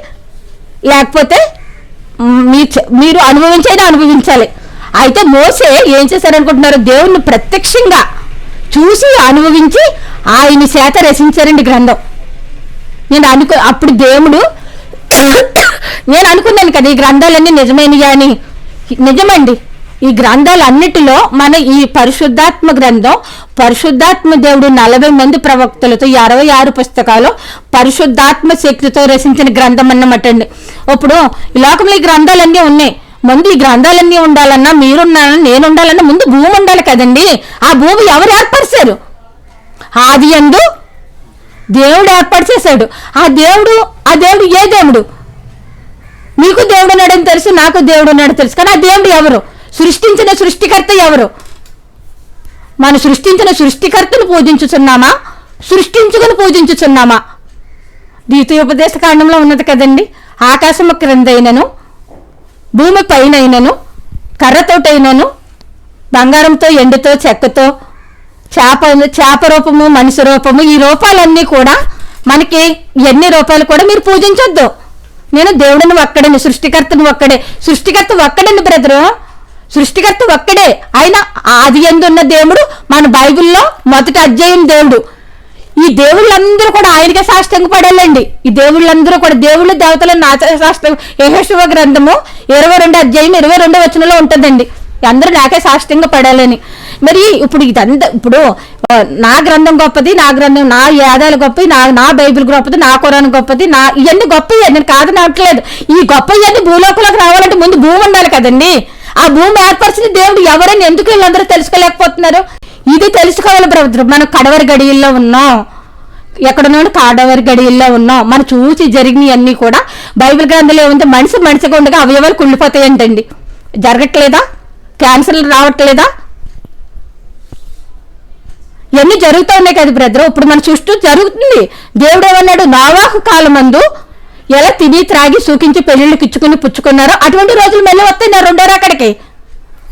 [SPEAKER 1] లేకపోతే మీరు అనుభవించాలి. అయితే మోసే ఏం చేశారనుకుంటున్నారు? దేవుణ్ణి ప్రత్యక్షంగా చూసి అనుభవించి ఆయన చేత రచించారండి గ్రంథం. అప్పుడు దేవుడు నేను అనుకున్నాను కదా ఈ గ్రంథాలన్నీ నిజమైనయా అని. నిజమండి. ఈ గ్రంథాలన్నిటిలో మన ఈ పరిశుద్ధాత్మ గ్రంథం, పరిశుద్ధాత్మ దేవుడు 40 మంది ప్రవక్తలతో 66 పుస్తకాలు పరిశుద్ధాత్మ శక్తితో రచించిన గ్రంథం అన్నమాట అండి. ఇప్పుడు ఈ లోకంలో ఈ గ్రంథాలన్నీ ఉన్నాయి. ముందు ఈ గ్రంథాలన్నీ ఉండాలన్నా, మీరుండాలన్నా, నేను ఉండాలన్నా ముందు భూమి ఉండాలి కదండి. ఆ భూమి ఎవరు ఏర్పరిచారు? ఆది యందు దేవుడు ఏర్పాటు చేశాడు. ఆ దేవుడు ఏ దేవుడు? మీకు దేవుడు ఉన్నాడని తెలుసు, నాకు దేవుడు ఉన్నాడు తెలుసు. కానీ ఆ దేవుడు ఎవరు? సృష్టించిన సృష్టికర్త ఎవరు? మనం సృష్టించిన సృష్టికర్తను పూజించుచున్నామా, సృష్టించుకుని పూజించుచున్నామా? ద్వితీయోపదేశ కాండంలో ఉన్నది కదండి. ఆకాశము క్రిందైనను, భూమి పైనైనను, కర్రతోటైనను, బంగారంతో, ఎండుతో, చెక్కతో, చేప రూపము, మనిషి రూపము, ఈ రూపాలన్నీ కూడా మనకి ఎన్ని రూపాయలు కూడా మీరు పూజించొద్దు. నేను దేవుడిని ఒక్కడని, సృష్టికర్తను ఒక్కడే. సృష్టికర్త ఒక్కడండి బ్రదరు. సృష్టికర్త ఒక్కడే. ఆయన ఆది యందు ఉన్న దేవుడు. మన బైబిల్లో 1వ అధ్యాయం దేవుడు. ఈ దేవుళ్ళందరూ కూడా ఆయనకే సాష్టాంగ పడాలండి. ఈ దేవుళ్ళందరూ కూడా దేవుళ్ళు దేవతలను సాష్టాంగ. యెహోషువ గ్రంథము 22వ అధ్యాయం 22వ వచనంలో ఉంటుందండి. అందరూ నాకే సాష్టాంగ పడాలని. మరి ఇప్పుడు ఇదంతా ఇప్పుడు నా గ్రంథం గొప్పది, నా యాదాలు గొప్పది, నా బైబిల్ గొప్పది, నా ఖురాన్ గొప్పది, ఇవన్నీ గొప్పవి. నేను కాదని అనట్లేదు. ఈ గొప్ప ఇవన్నీ భూలోకంలోకి రావాలంటే ముందు భూమి ఉండాలి కదండి. ఆ భూమి ఏర్పరిచిన దేవుడు ఎవరని ఎందుకు వీళ్ళందరూ తెలుసుకోలేకపోతున్నారు? ఇది తెలుసుకోవాలి బ్రదర్. మనం కడవరి గడియల్లో ఉన్నాం. ఎక్కడున్నాడు? కడవరి గడియల్లో ఉన్నాం. మనం చూసి జరిగినవన్నీ కూడా బైబిల్ గ్రంథంలో ఏముంది? మనిషిగా ఉండగా అవయవాలు కుళ్ళిపోతాయంటండి. జరగట్లేదా? క్యాన్సర్లు రావట్లేదా? ఇవన్నీ జరుగుతూ ఉన్నాయి కదా బ్రదర్. ఇప్పుడు మన చుట్టూ జరుగుతుంది. దేవుడు ఏమన్నాడు? నోవాహు కాలమందు ఎలా తిని త్రాగి సూకించి పెళ్లిళ్ళకి ఇచ్చుకుని పుచ్చుకున్నారో అటువంటి రోజులు మళ్ళీ వస్తాయి నా 2వ రాకడికి.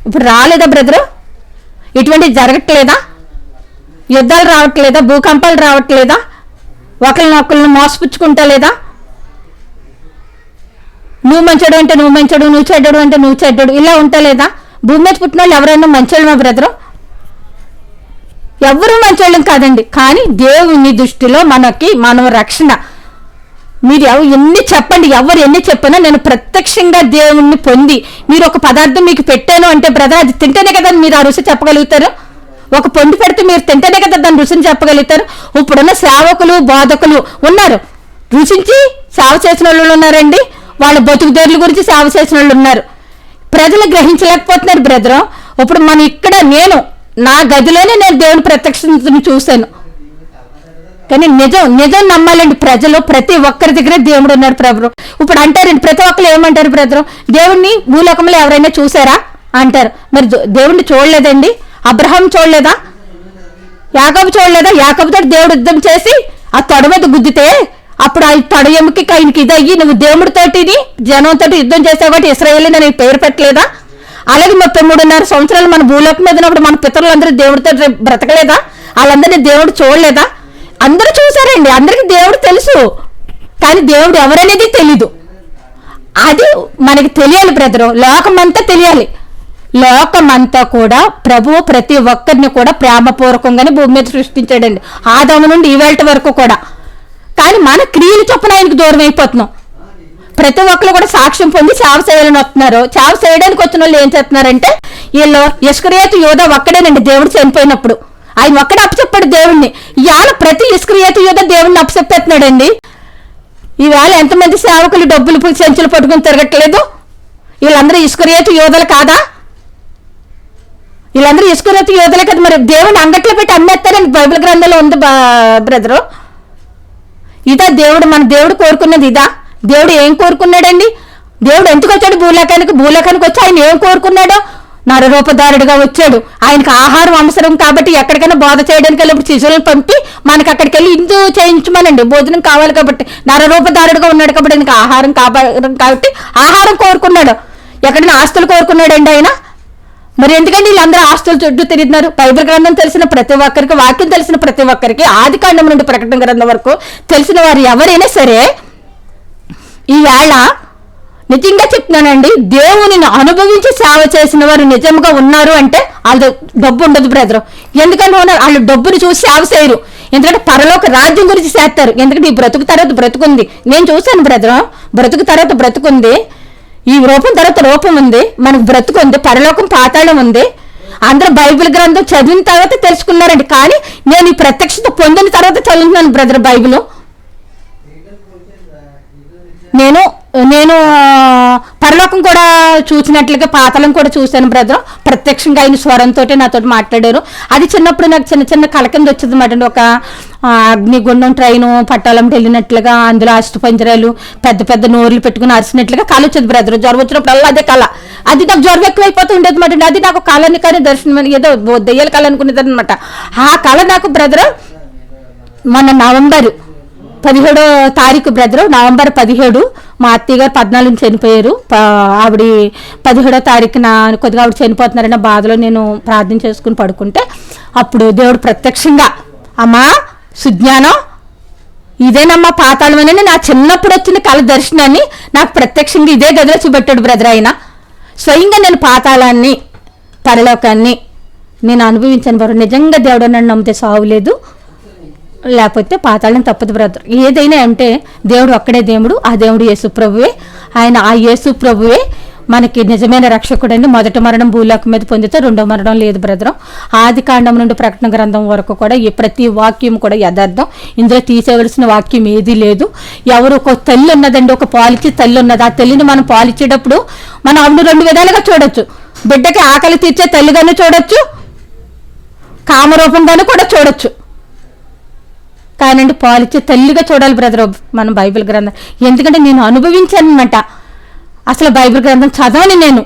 [SPEAKER 1] ఇప్పుడు రాలేదా బ్రదరు? ఇటువంటి జరగట్లేదా? యుద్ధాలు రావట్లేదా? భూకంపాలు రావట్లేదా? ఒకరినొకరిని మోసపుచ్చుకుంటా లేదా? నువ్వు మంచోడు అంటే నువ్వు మంచోడు, నువ్వు చెడ్డడు అంటే నువ్వు చెడ్డడు, ఇలా ఉంటా లేదా? భూమి మీద పుట్టిన వాళ్ళు ఎవరైనా మంచోళ్ళమా బ్రదరు? ఎవరు మంచోళ్ళం కాదండి. కానీ దేవుని దృష్టిలో మన రక్షణ మీరు ఎన్ని చెప్పండి, ఎవరు ఎన్ని చెప్పినా నేను ప్రత్యక్షంగా దేవుణ్ణి పొంది మీరు ఒక పదార్థం మీకు పెట్టాను అంటే బ్రదర్, అది తింటేనే కదా మీరు ఆ రుచి చెప్పగలుగుతారు. ఒక పొండి పెడితే మీరు తింటేనే కదా దాని రుచిని చెప్పగలుగుతారు. ఇప్పుడున్న సేవకులు బోధకులు ఉన్నారు, రుచించి సేవ చేసిన వాళ్ళు ఉన్నారండి, వాళ్ళ బతుకుదేరుల గురించి సేవ చేసిన వాళ్ళు ఉన్నారు. ప్రజలు గ్రహించలేకపోతున్నారు బ్రదర్. ఇప్పుడు మన ఇక్కడ నేను నా గదిలోనే నేను దేవుని ప్రత్యక్షతను చూశాను. కానీ నిజం నమ్మాలండి. ప్రజలు ప్రతి ఒక్కరి దగ్గర దేవుడు ఉన్నాడు ప్రభు. ఇప్పుడు అంటారండి, ప్రతి ఒక్కరు ఏమంటారు బ్రదర్, దేవుణ్ణి భూలోకంలో ఎవరైనా చూసారా అంటారు. మరి దేవుణ్ణి చూడలేదండి. అబ్రహాం చూడలేదా? యాకోబు చూడలేదా? యాకోబుతో దేవుడు యుద్ధం చేసి ఆ తొడ మీద గుద్దితే అప్పుడు ఆ తొడ ఎముకి ఆయనకి ఇదయ్యి నువ్వు దేవుడితోటి జనంతో యుద్ధం చేసావు కాబట్టి ఇశ్రాయేలు నేను పేరు పెట్టలేదా? అలాగే 33.5 సంవత్సరాలు మన భూలోకం మీద ఉన్నప్పుడు మన పితరులందరూ దేవుడితో బ్రతకలేదా? వాళ్ళందరినీ దేవుడు చూడలేదా? అందరూ చూసారండి, అందరికీ దేవుడు తెలుసు. కానీ దేవుడు ఎవరనేది తెలీదు. అది మనకి తెలియాలి బ్రదరు. లోకమంతా తెలియాలి. లోకమంతా కూడా ప్రభువు ప్రతి ఒక్కరిని కూడా ప్రేమపూర్వకంగానే భూమి మీద సృష్టించాడండి, ఆదాము నుండి ఈవేళ వరకు కూడా. కానీ మన క్రియలు చొప్పున ఆయనకు దూరం అయిపోతున్నాం. ప్రతి ఒక్కరు కూడా సాక్ష్యం పొంది సేవ చేయాలని వస్తున్నారు. సేవ చేయడానికి వచ్చిన వాళ్ళు ఏం చేస్తున్నారంటే, వీళ్ళు ఇస్కరియోతు యూదా ఒక్కడేనండి దేవుడు చనిపోయినప్పుడు ఆయన ఒక్కడే అప్పచెప్పాడు దేవుణ్ణి. ఇవాళ ప్రతి ఇస్కరియోతు యూదా దేవుణ్ణి అప్పచెప్పేస్తున్నాడండి. ఈవేళ ఎంతమంది సేవకులు డబ్బులు సంచులు పట్టుకుని తిరగట్లేదు? వీళ్ళందరూ ఇస్కరియోతు యూదలు కాదా? వీళ్ళందరూ ఇస్కరియోతు యూదలే కదా. మరి దేవుని అంగట్లో పెట్టి అమ్మేస్తారని బైబిల్ గ్రంథంలో ఉంది బ్రదరు. ఇదా దేవుడు? మన దేవుడు కోరుకున్నది ఇదా? దేవుడు ఏం కోరుకున్నాడండి? దేవుడు ఎందుకు వచ్చాడు భూలోకానికి వచ్చి ఆయన ఏం కోరుకున్నాడు? నరరూపధారుడుగా వచ్చాడు. ఆయనకు ఆహారం అవసరం కాబట్టి ఎక్కడికైనా బోధ చేయడానికి వెళ్ళినప్పుడు శిశువులను పంపి మనకి అక్కడికి వెళ్ళి ఇందు చేయించమనండి, భోజనం కావాలి కాబట్టి. నరరూపధారుడుగా ఉన్నాడు కాబట్టి ఆయనకు ఆహారం కాబట్టి ఆహారం కోరుకున్నాడు. ఎక్కడైనా ఆస్తులు కోరుకున్నాడండి ఆయన? మరి ఎందుకంటే వీళ్ళందరూ ఆస్తులు చుట్టూ తిరుగుతున్నారు? బైబిల్ గ్రంథం తెలిసిన ప్రతి ఒక్కరికి, వాక్యం తెలిసిన ప్రతి ఒక్కరికి, ఆది కాండం నుండి ప్రకటన గ్రంథం వరకు తెలిసిన వారు ఎవరైనా సరే ఈవేళ నిజంగా చెప్తున్నానండి, దేవునిని అనుభవించి సేవ చేసిన వారు నిజంగా ఉన్నారు అంటే వాళ్ళు డబ్బు ఉండదు బ్రదర్. ఎందుకంటే వాళ్ళు డబ్బుని చూసి సేవ చేయరు. ఎందుకంటే పరలోక రాజ్యం గురించి చేస్తారు. ఎందుకంటే ఈ బ్రతుకు తర్వాత బ్రతుకుంది. నేను చూశాను బ్రదర్, బ్రతుకు తర్వాత బ్రతుకుంది, ఈ రూపం తర్వాత రూపం ఉంది, మనకు బ్రతుకుంది, పరలోకం పాతాళం ఉంది. అందరూ బైబిల్ గ్రంథం చదివిన తర్వాత తెలుసుకున్నారండి. కానీ నేను ఈ ప్రత్యక్షత పొందిన తర్వాత చదువుతున్నాను బ్రదర్ బైబిల్. నేను పరలోకం కూడా చూసినట్లుగా పాతాళం కూడా చూశాను బ్రదర్. ప్రత్యక్షంగా ఆయన స్వరంతో నాతో మాట్లాడారు. అది చిన్నప్పుడు నాకు చిన్న చిన్న కళ కింద వచ్చేది అన్నమాట. ఒక అగ్నిగుండం ట్రైను పట్టాలంటే వెళ్ళినట్లుగా, అందులో అష్టపంజరాలు పెద్ద పెద్ద నోర్లు పెట్టుకుని అరిసినట్లుగా కళ వచ్చేది బ్రదర్. జ్వరం వచ్చినప్పుడల్లా అదే కళ. అది నాకు జ్వరం ఎక్కువైపోతూ ఉండేది అనమాట. అది నాకు కళని కానీ దర్శనం ఏదో దెయ్యాల కళ అనుకునేది అనమాట. ఆ కళ నాకు బ్రదర్ మొన్న నవంబర్ 17వ తారీఖు బ్రదర్, నవంబర్ 17 మా అత్తయ్య గారు 14 చనిపోయారు. ఆవిడ 17వ తారీఖున కొద్దిగా ఆవిడ చనిపోతున్నారన్న బాధలో నేను ప్రార్థన చేసుకుని పడుకుంటే అప్పుడు దేవుడు ప్రత్యక్షంగా, అమ్మా సుజ్ఞానం ఇదేనమ్మా పాతాళం అని నా చిన్నప్పుడు వచ్చిన కళ దర్శనాన్ని నాకు ప్రత్యక్షంగా ఇదే గదిలో చూపెట్టాడు బ్రదర్. ఆయన స్వయంగా నేను పాతాళాన్ని పరలోకాన్ని నేను అనుభవించాను బ్రదర్. నిజంగా దేవుడు నన్ను నమ్మితే సావులేదు, లేకపోతే పాతాళం తప్పదు బ్రదర్. ఏదైనా అంటే దేవుడు ఒక్కడే దేవుడు, ఆ దేవుడు యేసు ప్రభువే. ఆయన ఆ యేసు ప్రభువే మనకి నిజమైన రక్షకుడండి. మొదటి మరణం భూలోకం మీద పొందితే రెండో మరణం లేదు బ్రదర్. ఆది కాండం నుండి ప్రకటన గ్రంథం వరకు కూడా ఈ ప్రతి వాక్యం కూడా యథార్థం. ఇందులో తీసేవలసిన వాక్యం ఏదీ లేదు. ఎవరు ఒక తల్లి ఉన్నదండి, ఒక పాలిచ్చే తల్లి ఉన్నది. ఆ తల్లిని మనం పాలిచ్చేటప్పుడు మనం ఆవిడ 2 విధాలుగా చూడొచ్చు. బిడ్డకి ఆకలి తీర్చే తల్లిగానే చూడొచ్చు, కామరూపంగానే కూడా చూడొచ్చు. కానండి పాలిచ్చే తల్లిగా చూడాలి బ్రదర్ మనం బైబిల్ గ్రంథం. ఎందుకంటే నేను అనుభవించాను అనమాట. అసలు బైబిల్ గ్రంథం చదవని నేను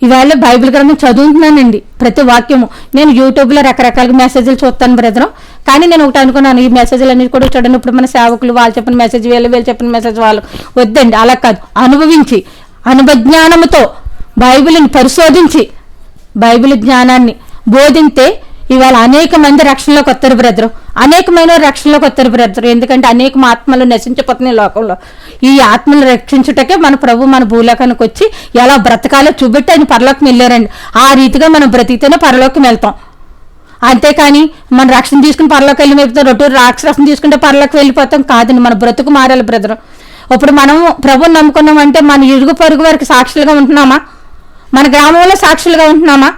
[SPEAKER 1] ఇవాళ బైబిల్ గ్రంథం చదువుతున్నానండి. ప్రతి వాక్యము నేను యూట్యూబ్లో రకరకాల మెసేజ్లు చూస్తాను బ్రదర్. కానీ నేను ఒకటి అనుకున్నాను, ఈ మెసేజ్లు అన్ని కూడా చూడండి. ఇప్పుడు మన సేవకులు వాళ్ళు చెప్పిన మెసేజ్ వీళ్ళు చెప్పిన మెసేజ్ వాళ్ళు వద్దండి. అలా కాదు, అనుభవించి అనుభజ్ఞానముతో బైబిల్ని పరిశోధించి బైబిల్ జ్ఞానాన్ని బోధింతే ఇవాళ అనేక మంది రక్షణలోకి వస్తారు బ్రదరు. అనేకమైన రక్షణలోకి వస్తారు బ్రదరు. ఎందుకంటే అనేక ఆత్మలు నశించిపోతున్నాయి లోకంలో. ఈ ఆత్మలు రక్షించుటకే మన ప్రభు మన భూలోకానికి వచ్చి ఎలా బ్రతకాలో చూపెట్టి ఆయన పరలోకం వెళ్ళారండి. ఆ రీతిగా మనం బ్రతికితేనే పరలోకం వెళ్తాం. అంతేకాని మన రక్షణ తీసుకుని పరలోకి వెళ్ళిపోతాం, రాక్షసం తీసుకుంటే పరలోకి వెళ్ళిపోతాం కాదండి. మన బ్రతుకు మారాలి బ్రదర్. ఇప్పుడు మనం ప్రభుని నమ్ముకున్నామంటే మన ఇరుగు పొరుగు వారికి సాక్షులుగా ఉంటున్నామా? మన గ్రామంలో సాక్షులుగా ఉంటున్నామా?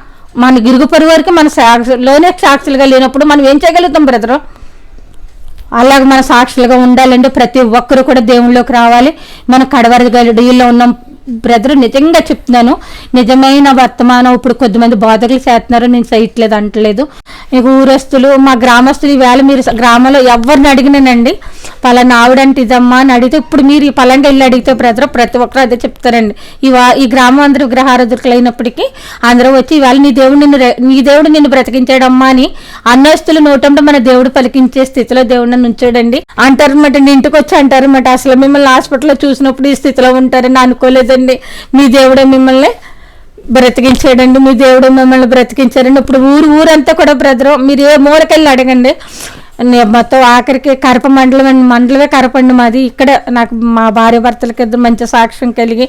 [SPEAKER 1] మన ఇరుగు పొరుగు వారికి మన లోనే సాక్షులుగా లేనప్పుడు మనం ఏం చేయగలుగుతాం బ్రదర్? అలాగే మన సాక్షులుగా ఉండాలంటే ప్రతి ఒక్కరు కూడా దేవుళ్ళలోకి రావాలి. మన కడవరి గడిలో ఉన్నాం బ్రదర్. నిజంగా చెప్తున్నాను, నిజమైన వర్తమానం. ఇప్పుడు కొద్దిమంది బాధకులు చేస్తున్నారు, నేను చేయట్లేదు అంటలేదు. మీకు ఊరస్తులు, మా గ్రామస్తులు, ఈవేళ మీరు గ్రామంలో ఎవరిని అడిగినానండి పలానా ఆవిడంటే ఇదమ్మా అని అడిగితే, ఇప్పుడు మీరు ఈ పలాంటి వెళ్ళి అడిగితే బ్రదర్ ప్రతి ఒక్కరు అదే చెప్తారండి. ఈ గ్రామం అందరూ విగ్రహారాధకులు అయినప్పటికీ అందరూ వచ్చి ఇవాళ నీ దేవుడు నిన్ను బ్రతికించాడమ్మా అని అన్నస్తులు నోటంటే మన దేవుడు పలికించే స్థితిలో దేవుడిని ఉంచాడండి అంటారన్నమాట. ఇంటికి వచ్చి అంటారన్నమాట, అసలు మిమ్మల్ని హాస్పిటల్లో చూసినప్పుడు ఈ స్థితిలో ఉంటారని అనుకోలేదండి. మీ దేవుడే మిమ్మల్ని బ్రతికించాడండి, మీ దేవుడు మిమ్మల్ని బ్రతికించారండి. ఇప్పుడు ఊరంతా కూడా బ్రదరు మీరు ఏ మూలకెళ్ళి అడగండి, మొత్తం ఆఖరికి కరప మండలమే కరపండి మాది. ఇక్కడ నాకు మా భార్య భర్తలకి ఇద్దరు మంచి సాక్ష్యం కలిగి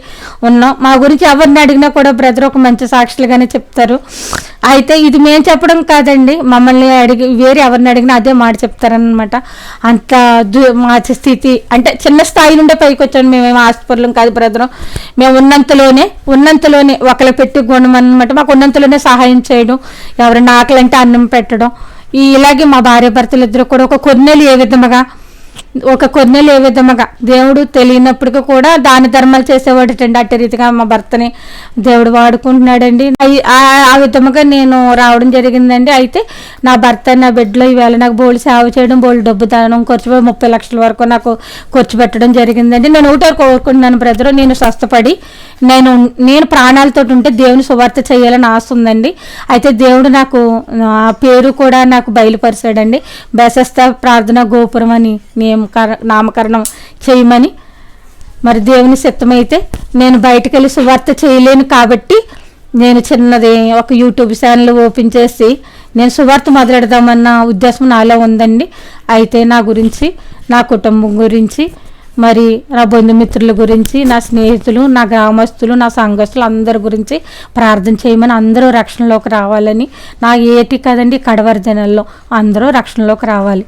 [SPEAKER 1] ఉన్నాం. మా గురించి ఎవరిని అడిగినా కూడా బ్రదర్ ఒక మంచి సాక్షులుగానే చెప్తారు. అయితే ఇది మేము చెప్పడం కాదండి, మమ్మల్ని వేరే ఎవరిని అడిగినా అదే మాట చెప్తారనమాట. అంత మా స్థితి అంటే చిన్న స్థాయి నుండే పైకి వచ్చాను. మేమేమో ఆస్పర్లం కాదు బ్రదరు. మేము ఉన్నంతలోనే ఒకరికి పెట్టి గుణం అనమాట. మాకు ఉన్నంతలోనే సహాయం చేయడం, ఎవరైనా ఆకలంటే అన్నం పెట్టడం. ఇలాగే మా భార్య భర్తలు ఇద్దరు కూడా ఒక కొన్నేళ్ళు ఏ విధముగా దేవుడు తెలియనప్పటికీ కూడా దాన ధర్మాలు చేసేవాడటండి. అట్టి రీతిగా మా భర్తని దేవుడు వాడుకుంటున్నాడండి. ఆ విధముగా నేను రావడం జరిగిందండి. అయితే నా భర్త నా బిడ్డలో ఈవేళ నాకు బోళ్ళు సేవ చేయడం, బోళ్ళు డబ్బు దానం ఖర్చు 30 లక్షల వరకు నాకు ఖర్చు పెట్టడం జరిగిందండి. నేను ఒకటే కోరుకుంటున్నాను బ్రదర్, నేను స్వస్థపడి నేను ప్రాణాలతో ఉంటే దేవుని సువార్త చేయాలని ఆశ ఉందండి. అయితే దేవుడు నాకు ఆ పేరు కూడా నాకు బయలుపరిచాడండి. బెసస్త ప్రార్థన గోపురం అని నామకరణం చేయమని. మరి దేవుని చిత్తమైతే నేను బయటకు వెళ్ళి సువార్త చేయలేను కాబట్టి నేను చిన్నది ఒక యూట్యూబ్ ఛానల్ ఓపెన్ చేసి నేను సువార్త మొదలెడదామన్న ఉద్దేశం నాలో ఉందండి. అయితే నా గురించి, నా కుటుంబం గురించి, మరి నా బంధుమిత్రుల గురించి, నా స్నేహితులు, నా గ్రామస్తులు, నా సంఘస్థులు అందరి గురించి ప్రార్థన చేయమని, అందరూ రక్షణలోకి రావాలని. నా ఏటి కదండి కడవరి దినాల్లో అందరూ రక్షణలోకి రావాలి.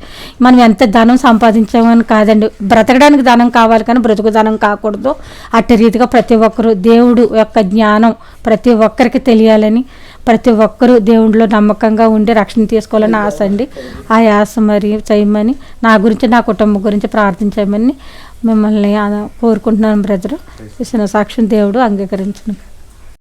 [SPEAKER 1] మనం ఎంత ధనం సంపాదించామని కాదండి, బ్రతకడానికి ధనం కావాలి కానీ బ్రతుకు ధనం కాకూడదు. అట్టి రీతిగా ప్రతి ఒక్కరూ దేవుడు యొక్క జ్ఞానం ప్రతి ఒక్కరికి తెలియాలని, ప్రతి ఒక్కరూ దేవుడిలో నమ్మకంగా ఉండి రక్షణ తీసుకోవాలని ఆశ అండి. ఆ ఆశ మరి చేయమని, నా గురించి, నా కుటుంబం గురించి ప్రార్థించమని మిమ్మల్ని కోరుకుంటున్నాను బ్రదరు. ఇచ్చిన సాక్ష్యం దేవుడు అంగీకరించను.